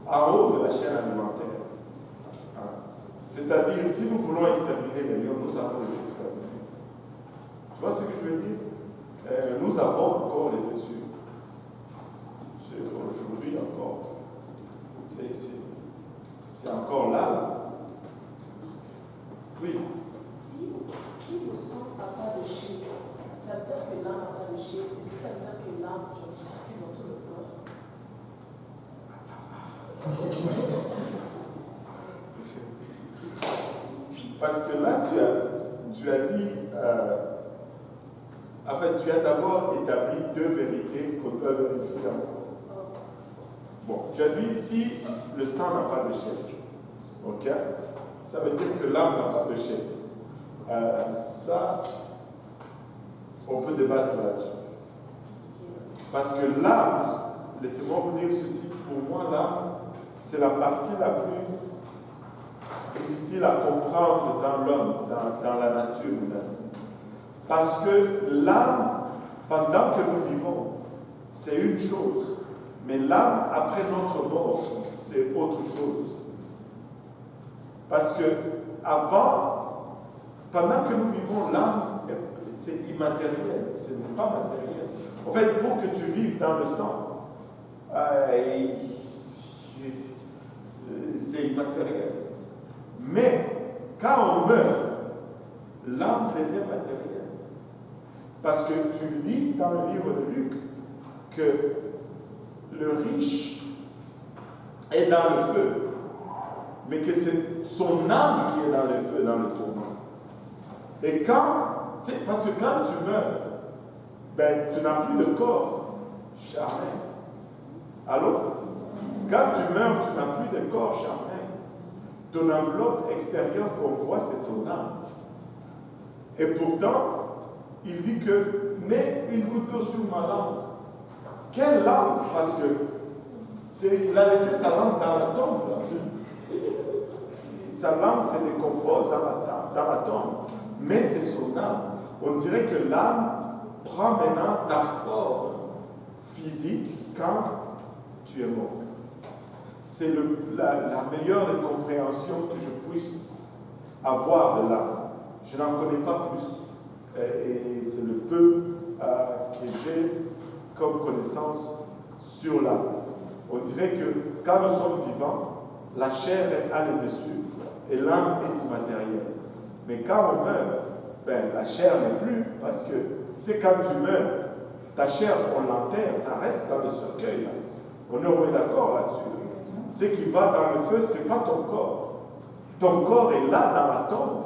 en haut de la chaîne alimentaire. C'est-à-dire, si nous voulons exterminer les lions, nous allons les exterminer. Tu vois ce que je veux dire? Nous avons encore les blessures. Aujourd'hui encore. C'est encore là. Oui. Si le sang n'a pas de chair, ça veut dire que l'âme n'a pas de chair. Est-ce que ça veut dire que l'âme circule dans tout le corps? Parce que là, tu as dit, en fait, tu as d'abord établi deux vérités qu'on peut vérifier encore. Bon, tu as dit si le sang n'a pas de chair, ok? Ça veut dire que l'âme n'a pas de chair. Ça, on peut débattre là-dessus. Parce que l'âme, laissez-moi vous dire ceci, pour moi, l'âme, c'est la partie la plus difficile à comprendre dans l'homme, dans la nature humaine. Parce que l'âme, pendant que nous vivons, c'est une chose. Mais l'âme, après notre mort, c'est autre chose. Parce que avant, pendant que nous vivons, l'âme, c'est immatériel, ce n'est pas matériel. En fait, pour que tu vives dans le sang, c'est immatériel. Mais quand on meurt, l'âme devient matérielle. Parce que tu lis dans le livre de Luc que le riche est dans le feu, mais que c'est son âme qui est dans le feu, dans le tourment. Et parce que quand tu meurs, tu n'as plus de corps charnel. Allô? Quand tu meurs, tu n'as plus de corps charnel. Ton enveloppe extérieure qu'on voit, c'est ton âme. Et pourtant, il dit que mets une goutte d'eau sur ma langue. Quelle langue? Parce que il a laissé sa langue dans la tombe. Sa langue se décompose dans la tombe. Mais c'est son âme. On dirait que l'âme prend maintenant ta forme physique quand tu es mort. C'est la meilleure des compréhensions que je puisse avoir de l'âme. Je n'en connais pas plus. Et c'est le peu que j'ai comme connaissance sur l'âme. On dirait que quand nous sommes vivants, la chair a le dessus et l'âme est immatérielle. Mais quand on meurt, la chair n'est plus, parce que, tu sais, quand tu meurs, ta chair, on l'enterre, ça reste dans le cercueil. Là. On est d'accord là-dessus. Ce qui va dans le feu, ce n'est pas ton corps. Ton corps est là dans la tombe.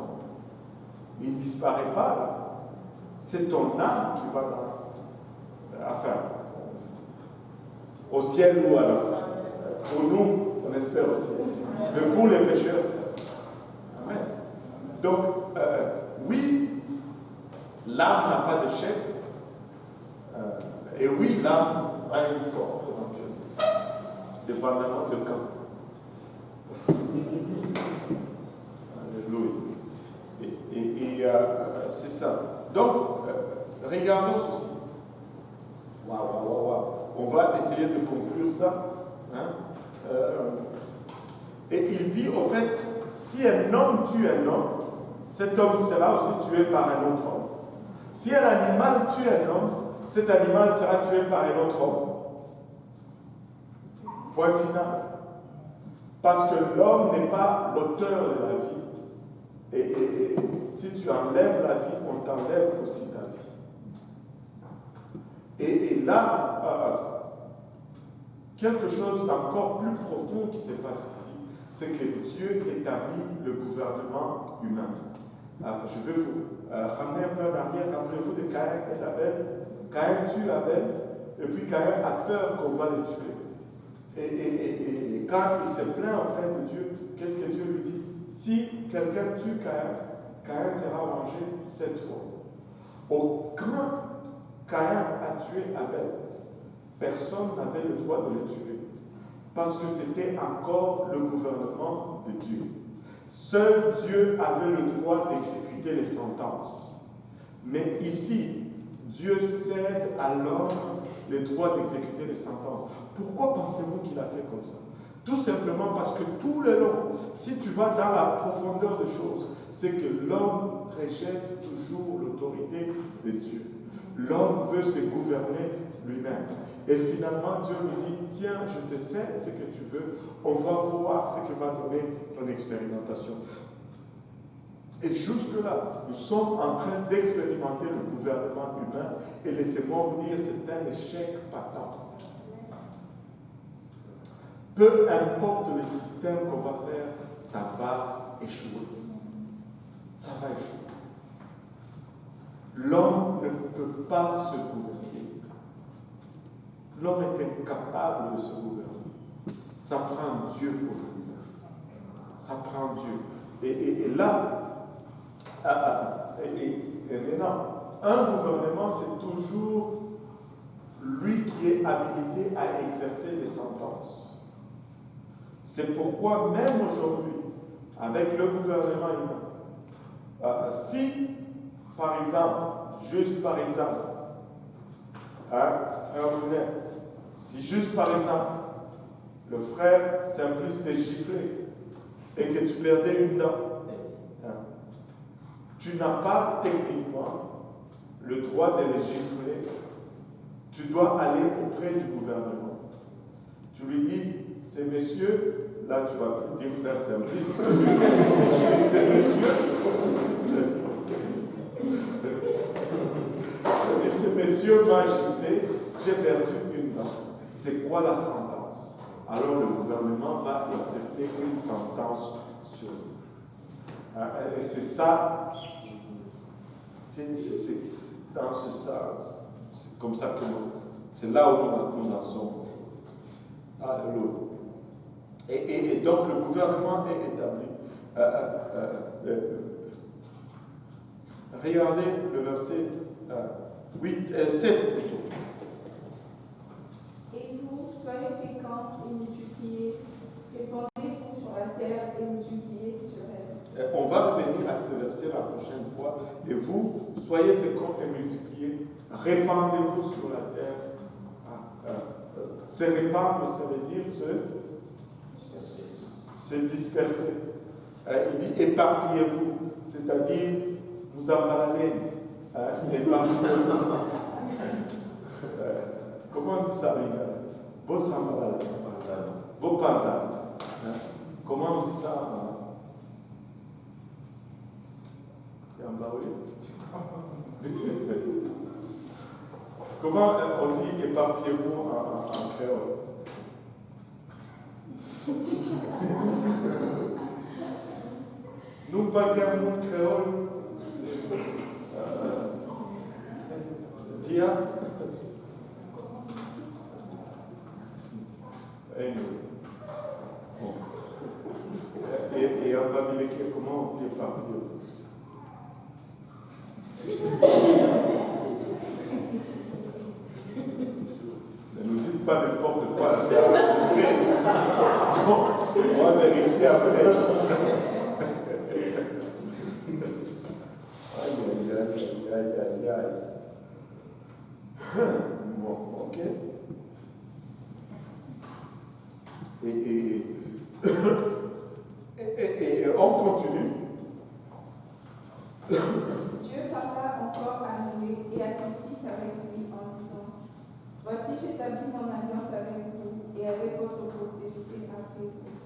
Il ne disparaît pas là. C'est ton âme qui va au ciel ou à l'enfer. Pour nous, on espère au ciel. Mais pour les pécheurs, c'est. Amen. Donc, oui, l'âme n'a pas de chef. Et oui, l'âme a une forme, éventuellement, dépendamment de quand. Alléluia. Et c'est ça. Donc, regardons ceci. Waouh. On va essayer de conclure ça. Hein? Et il dit, au fait, si un homme tue un homme, cet homme sera aussi tué par un autre homme. Si un animal tue un homme, cet animal sera tué par un autre homme. Point final. Parce que l'homme n'est pas l'auteur de la vie. Et si tu enlèves la vie, on t'enlève aussi ta vie. Et là, quelque chose d'encore plus profond qui se passe ici, c'est que Dieu établit le gouvernement humain. Je vais vous ramener un peu en arrière. Rappelez-vous de Caïn et d'Abel. Caïn tue Abel, et puis Caïn a peur qu'on va le tuer. Et quand il se plaint auprès de Dieu, qu'est-ce que Dieu lui dit? Si quelqu'un tue Caïn, Caïn sera vengé 7 fois. Quand Caïn a tué Abel, personne n'avait le droit de le tuer. Parce que c'était encore le gouvernement de Dieu. Seul Dieu avait le droit d'exécuter les sentences. Mais ici, Dieu cède à l'homme le droit d'exécuter les sentences. Pourquoi pensez-vous qu'il a fait comme ça? Tout simplement parce que tout le long, si tu vas dans la profondeur des choses, c'est que l'homme rejette toujours l'autorité de Dieu. L'homme veut se gouverner lui-même. Et finalement, Dieu lui dit, tiens, je te cède ce que tu veux, on va voir ce que va donner ton expérimentation. Et jusque-là, nous sommes en train d'expérimenter le gouvernement humain, et laissez-moi vous dire, c'est un échec patent. Peu importe le système qu'on va faire, ça va échouer. Ça va échouer. L'homme ne peut pas se gouverner. L'homme est incapable de se gouverner. Ça prend Dieu pour le gouverner. Ça prend Dieu. Et là, et maintenant, un gouvernement, c'est toujours lui qui est habilité à exercer les sentences. C'est pourquoi même aujourd'hui, avec le gouvernement humain, si, par exemple, juste par exemple, frère Brunet, Si juste par exemple, le frère Simplice t'est giflé et que tu perdais une dent, tu n'as pas techniquement le droit de les gifler. Tu dois aller auprès du gouvernement. Tu lui dis, ces messieurs, là tu vas plus dire frère Simplice, ces messieurs, ces messieurs m'ont giflé, j'ai perdu une dent. C'est quoi la sentence? Alors le gouvernement va exercer une sentence sur nous. Et c'est ça, c'est dans ce sens, c'est comme ça que c'est là où nous en sommes aujourd'hui. Alléluia. Et donc le gouvernement est établi. Regardez le verset 7 plutôt. Et vous, soyez féconds et multipliez, répandez-vous sur la terre et multipliez sur elle. On va revenir à ce verset la prochaine fois. Et vous, soyez féconds et multipliez, répandez-vous sur la terre. Se répandre, ça veut dire se disperser. Il dit éparpillez-vous, c'est-à-dire vous embalez. Éparpillez-vous. Comment on dit ça, Riga? Vos emballes, vos panzas. Comment on dit ça? C'est embalé. Comment on dit éparpillez-vous en créole? Nous pas qu'un monde créole. Dia. Et en Babileke, comment on dit éparpillez-vous? Ne nous dites pas n'importe quoi, c'est enregistré. On va vérifier après. Aïe. Bon, ok. Et on continue. Dieu parla encore à Noé et à ses fils avec lui en disant, voici j'établis mon alliance avec vous et avec votre postérité après vous,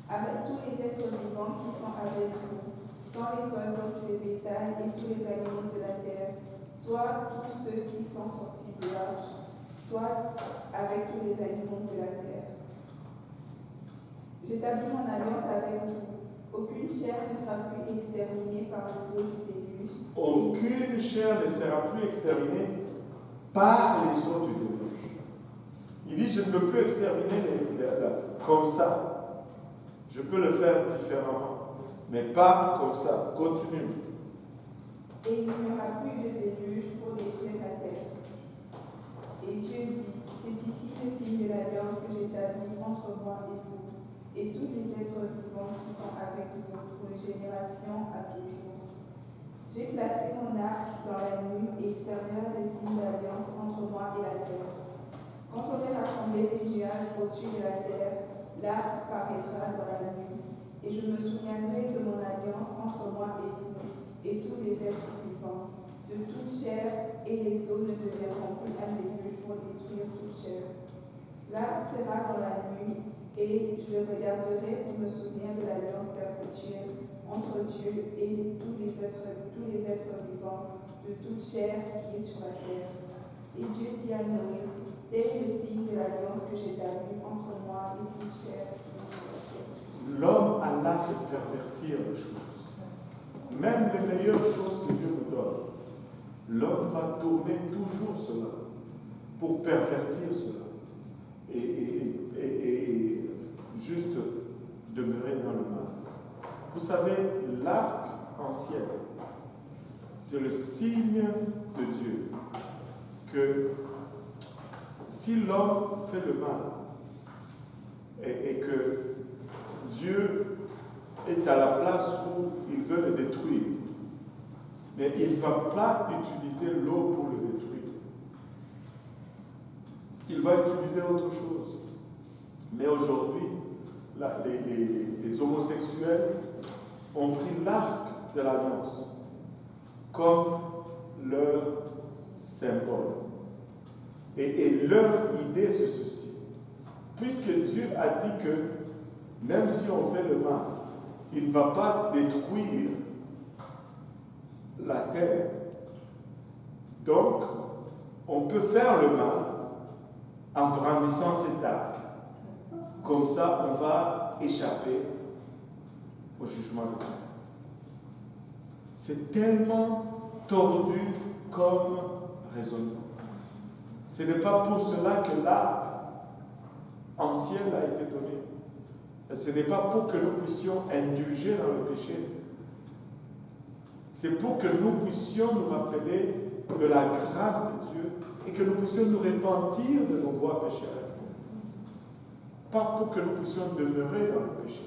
avec tous les êtres vivants qui sont avec vous, tant les oiseaux du bétail et tous les animaux de la terre, soit tous ceux qui sont sortis de l'arche, soit avec tous les animaux de la terre. J'établis mon alliance avec vous. Aucune chair ne sera plus exterminée par les eaux du déluge. Aucune chair ne sera plus exterminée par les eaux du déluge. Il dit, je ne peux plus exterminer comme ça. Je peux le faire différemment, mais pas comme ça. Continue. Et il n'y aura plus de déluge pour détruire la terre. Et Dieu dit, c'est ici le signe de l'alliance que j'établis entre moi et vous, et tous les êtres vivants qui sont avec vous pour une génération à toujours. J'ai placé mon arc dans la nuit et il servira de signe d'alliance entre moi et la terre. Quand j'aurai rassemblé les nuages au-dessus de la terre, l'arc paraîtra dans la nuit, et je me souviendrai de mon alliance entre moi et vous, et tous les êtres vivants. De toute chair, et les eaux ne deviendront plus un déluge pour détruire toute chair. L'arc sera dans la nuit, et je le regarderai pour me souvenir de l'alliance perpétuelle entre Dieu et tous les êtres vivants de toute chair qui est sur la terre. Et Dieu dit à Noé, tel est le signe de l'alliance que j'établis entre moi et toute chair qui est sur la terre. L'homme a l'art de pervertir les choses. Même les meilleures choses que Dieu nous donne, l'homme va tourner toujours cela pour pervertir cela. Et juste demeurer dans le mal. Vous savez, l'arc ancien, c'est le signe de Dieu que si l'homme fait le mal et que Dieu est à la place où il veut le détruire, mais il ne va pas utiliser l'eau pour le détruire. il va utiliser autre chose. Mais aujourd'hui, les homosexuels ont pris l'arc de l'alliance comme leur symbole. Et leur idée, c'est ceci. Puisque Dieu a dit que même si on fait le mal, il ne va pas détruire la terre. Donc, on peut faire le mal en brandissant cet arc. Comme ça, on va échapper au jugement de Dieu. C'est tellement tordu comme raisonnement. Ce n'est pas pour cela que l'arc ancien a été donné. Ce n'est pas pour que nous puissions indulger dans le péché. C'est pour que nous puissions nous rappeler de la grâce de Dieu et que nous puissions nous repentir de nos voies pécheresses. Pas pour que nous puissions demeurer dans le péché.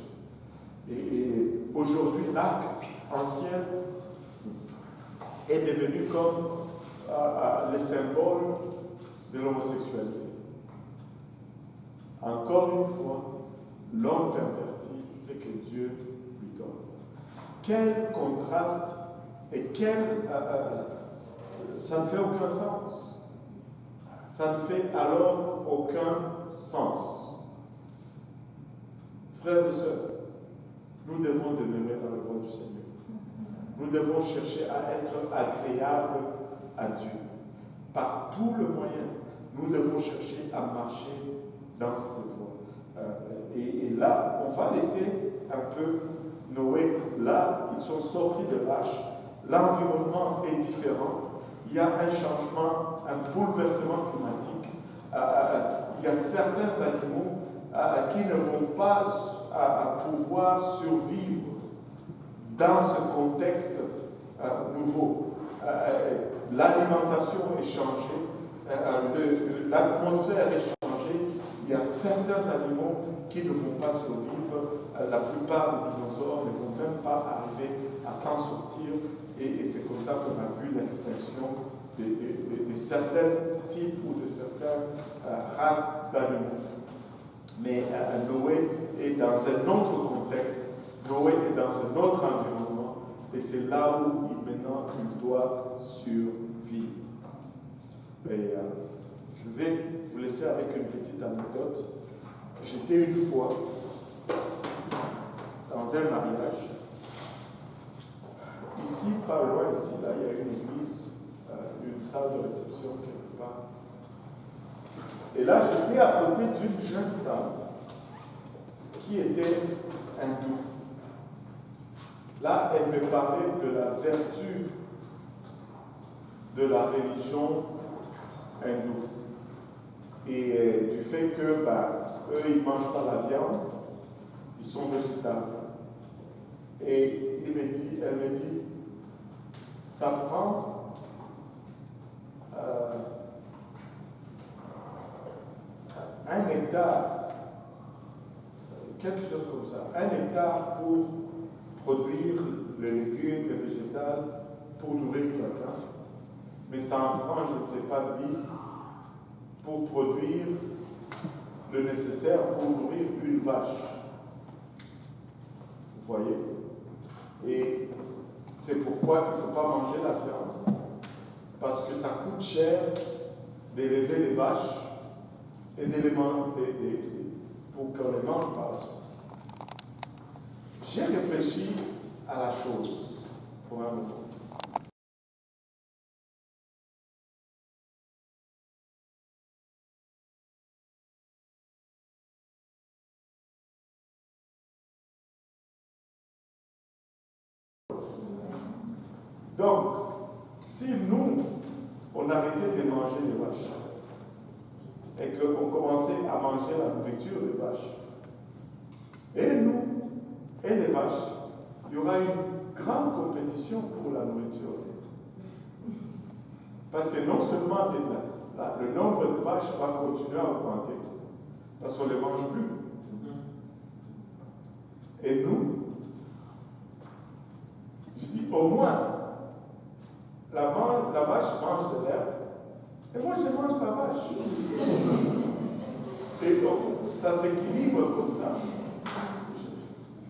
Et aujourd'hui, l'arc ancien est devenu comme le symbole de l'homosexualité. Encore une fois, l'homme perverti, c'est que Dieu lui donne. Quel contraste et ça ne fait aucun sens. Ça ne fait alors aucun sens. Frères et sœurs, nous devons demeurer dans le voie du Seigneur. Nous devons chercher à être agréables à Dieu. Par tout le moyen, nous devons chercher à marcher dans ses voies. Et là, on va laisser un peu Noé. Là, ils sont sortis de l'arche. L'environnement est différent. Il y a un changement, un bouleversement climatique. Il y a certains animaux qui ne vont pas pouvoir survivre dans ce contexte nouveau. L'alimentation est changée, l'atmosphère est changée. Il y a certains animaux qui ne vont pas survivre. La plupart des dinosaures ne vont même pas arriver à s'en sortir. Et c'est comme ça qu'on a vu l'extinction de certains types ou de certaines races d'animaux. Mais Noé est dans un autre contexte. Noé est dans un autre environnement. Et c'est là où maintenant il doit survivre. Et je vais vous laisser avec une petite anecdote. J'étais une fois dans un mariage. Ici, pas loin, ici, là, il y a une église, une salle de réception quelque part. Et là, j'étais à côté d'une jeune dame qui était hindoue. Là, elle me parlait de la vertu de la religion hindoue. Et du fait que, eux, ils ne mangent pas la viande, ils sont végétariens. Et elle me dit, ça prend un hectare, quelque chose comme ça, un hectare pour produire le légume, le végétal, pour nourrir quelqu'un. Mais ça en prend, je ne sais pas, 10 pour produire le nécessaire pour nourrir une vache. Vous voyez? Et c'est pourquoi il ne faut pas manger la viande. Parce que ça coûte cher d'élever les vaches et pour qu'on les mange par la suite. J'ai réfléchi à la chose pour un moment. Donc, si nous, on arrêtait de manger les vaches et qu'on commençait à manger la nourriture des vaches, et nous, et les vaches, il y aura une grande compétition pour la nourriture. Parce que non seulement le nombre de vaches va continuer à augmenter, parce qu'on ne les mange plus. Et nous, je dis au moins, la vache mange de l'herbe Et moi, je mange la vache. Et donc, ça s'équilibre comme ça.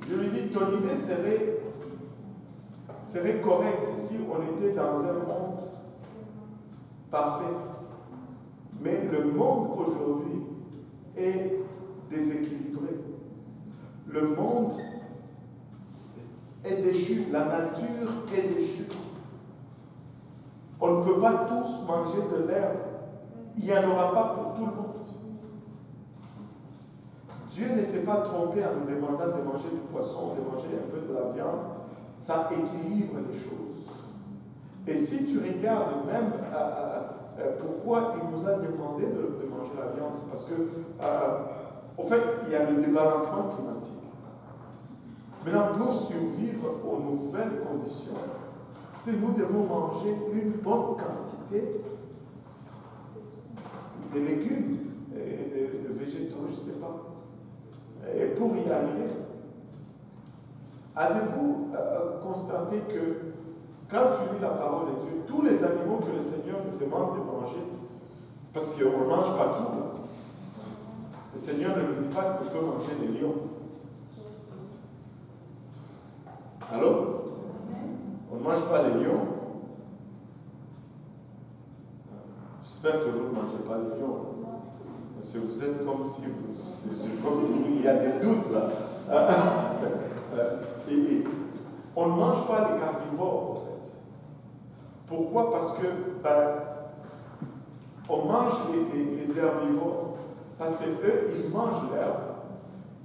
Je lui dis, ton idée serait correcte si on était dans un monde parfait. Mais le monde aujourd'hui est déséquilibré. Le monde est déchu, la nature est déchue. On ne peut pas tous manger de l'herbe. Il n'y en aura pas pour tout le monde. Dieu ne s'est pas trompé en nous demandant de manger du poisson, de manger un peu de la viande. Ça équilibre les choses. Et si tu regardes même pourquoi il nous a demandé de manger la viande, c'est parce que, en fait, il y a le débalancement climatique. Maintenant, pour survivre aux nouvelles conditions, nous devons manger une bonne quantité de légumes et de végétaux, je ne sais pas. Et pour y arriver, avez-vous constaté que quand tu lis la parole de Dieu, tous les animaux que le Seigneur nous demande de manger, parce qu'on ne mange pas tout, le Seigneur ne nous dit pas qu'on peut manger des lions. Allô? On ne mange pas les lions. J'espère que vous ne mangez pas les lions. Parce que vous êtes comme si il y a des doutes là. Et on ne mange pas les carnivores en fait. Pourquoi? Parce que on mange les herbivores. Parce qu'eux, ils mangent l'herbe,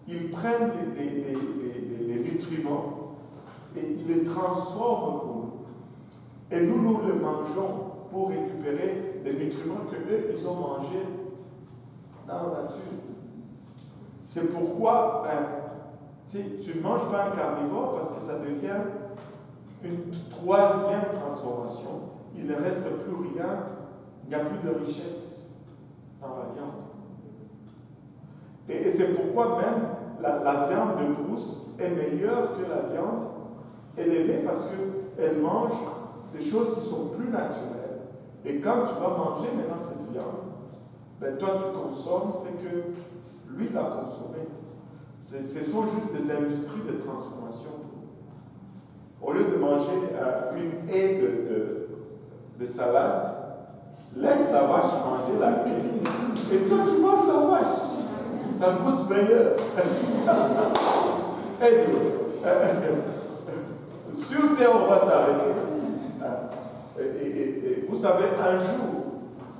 ils prennent les nutriments et ils les transforment pour nous. Et nous le mangeons pour récupérer les nutriments que eux, ils ont mangés dans la nature. C'est pourquoi tu ne manges pas un carnivore parce que ça devient une troisième transformation. Il ne reste plus rien, il n'y a plus de richesse dans la viande. Et c'est pourquoi même la viande de brousse est meilleure que la viande élevée parce qu'elle mange des choses qui sont plus naturelles. Et quand tu vas manger maintenant cette viande, toi tu consommes ce que lui l'a consommé. Ce sont juste des industries de transformation. Au lieu de manger une haie de salade, laisse la vache manger la haie. Et toi tu manges la vache. Ça goûte meilleur. Sur ça, on va s'arrêter. Et vous savez, un jour,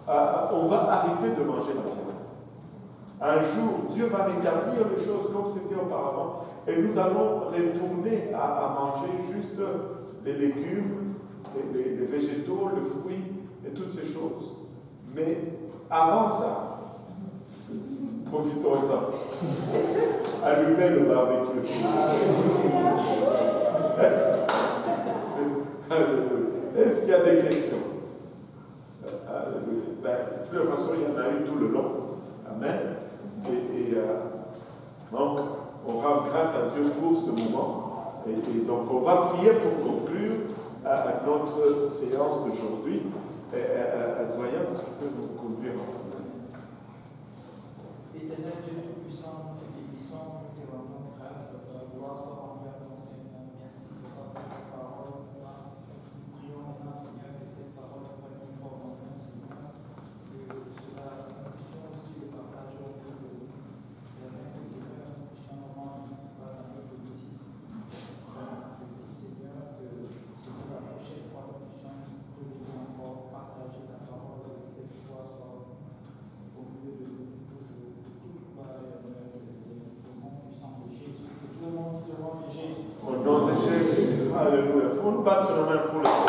on va arrêter de manger la viande. Un jour, Dieu va rétablir les choses comme c'était auparavant. Et nous allons retourner à manger juste les légumes, les végétaux, le fruit et toutes ces choses. Mais avant ça, profitons-en. Allumez le barbecue aussi. Est-ce qu'il y a des questions? De toute façon, il y en a eu tout le long. Amen. Donc, on rend grâce à Dieu pour ce moment. Et donc, on va prier pour conclure notre séance d'aujourd'hui. Doyen, si tu peux nous conduire en prière. Éternel Dieu Tout-Puissant, nous te bénissons, nous te rendons grâce, ta gloire soit rendue à ton Seigneur. Merci de ta parole. Nous prions maintenant, Seigneur, que cette parole prenne une forme en nous, Seigneur, que cela nous puissions aussi le partager autour de nous. Permets que, Seigneur, nous puissions vraiment dans notre ici. Seigneur, que la prochaine fois, nous puissions revenir encore partager ta parole et que cette foi soit au milieu de nous. Au nom de Jésus, alléluia. Pour nous battre nos mains pour le Seigneur.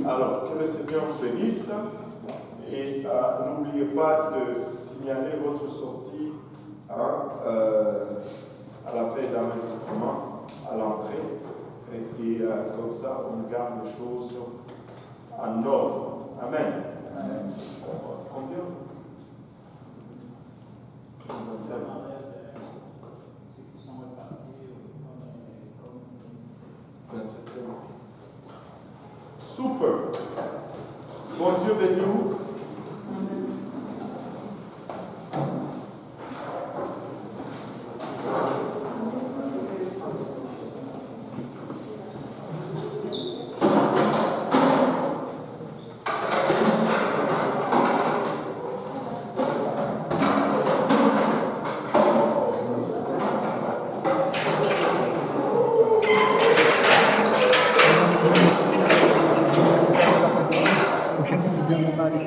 Alors, que le Seigneur vous bénisse et n'oubliez pas de signaler votre sortie à la feuille d'enregistrement à l'entrée et comme ça on garde les choses en ordre. Amen. Amen. ceux qui sont répartis dans les communautés. 27e. Super. Bon Dieu bénis-vous. Prochaine décision de Marie.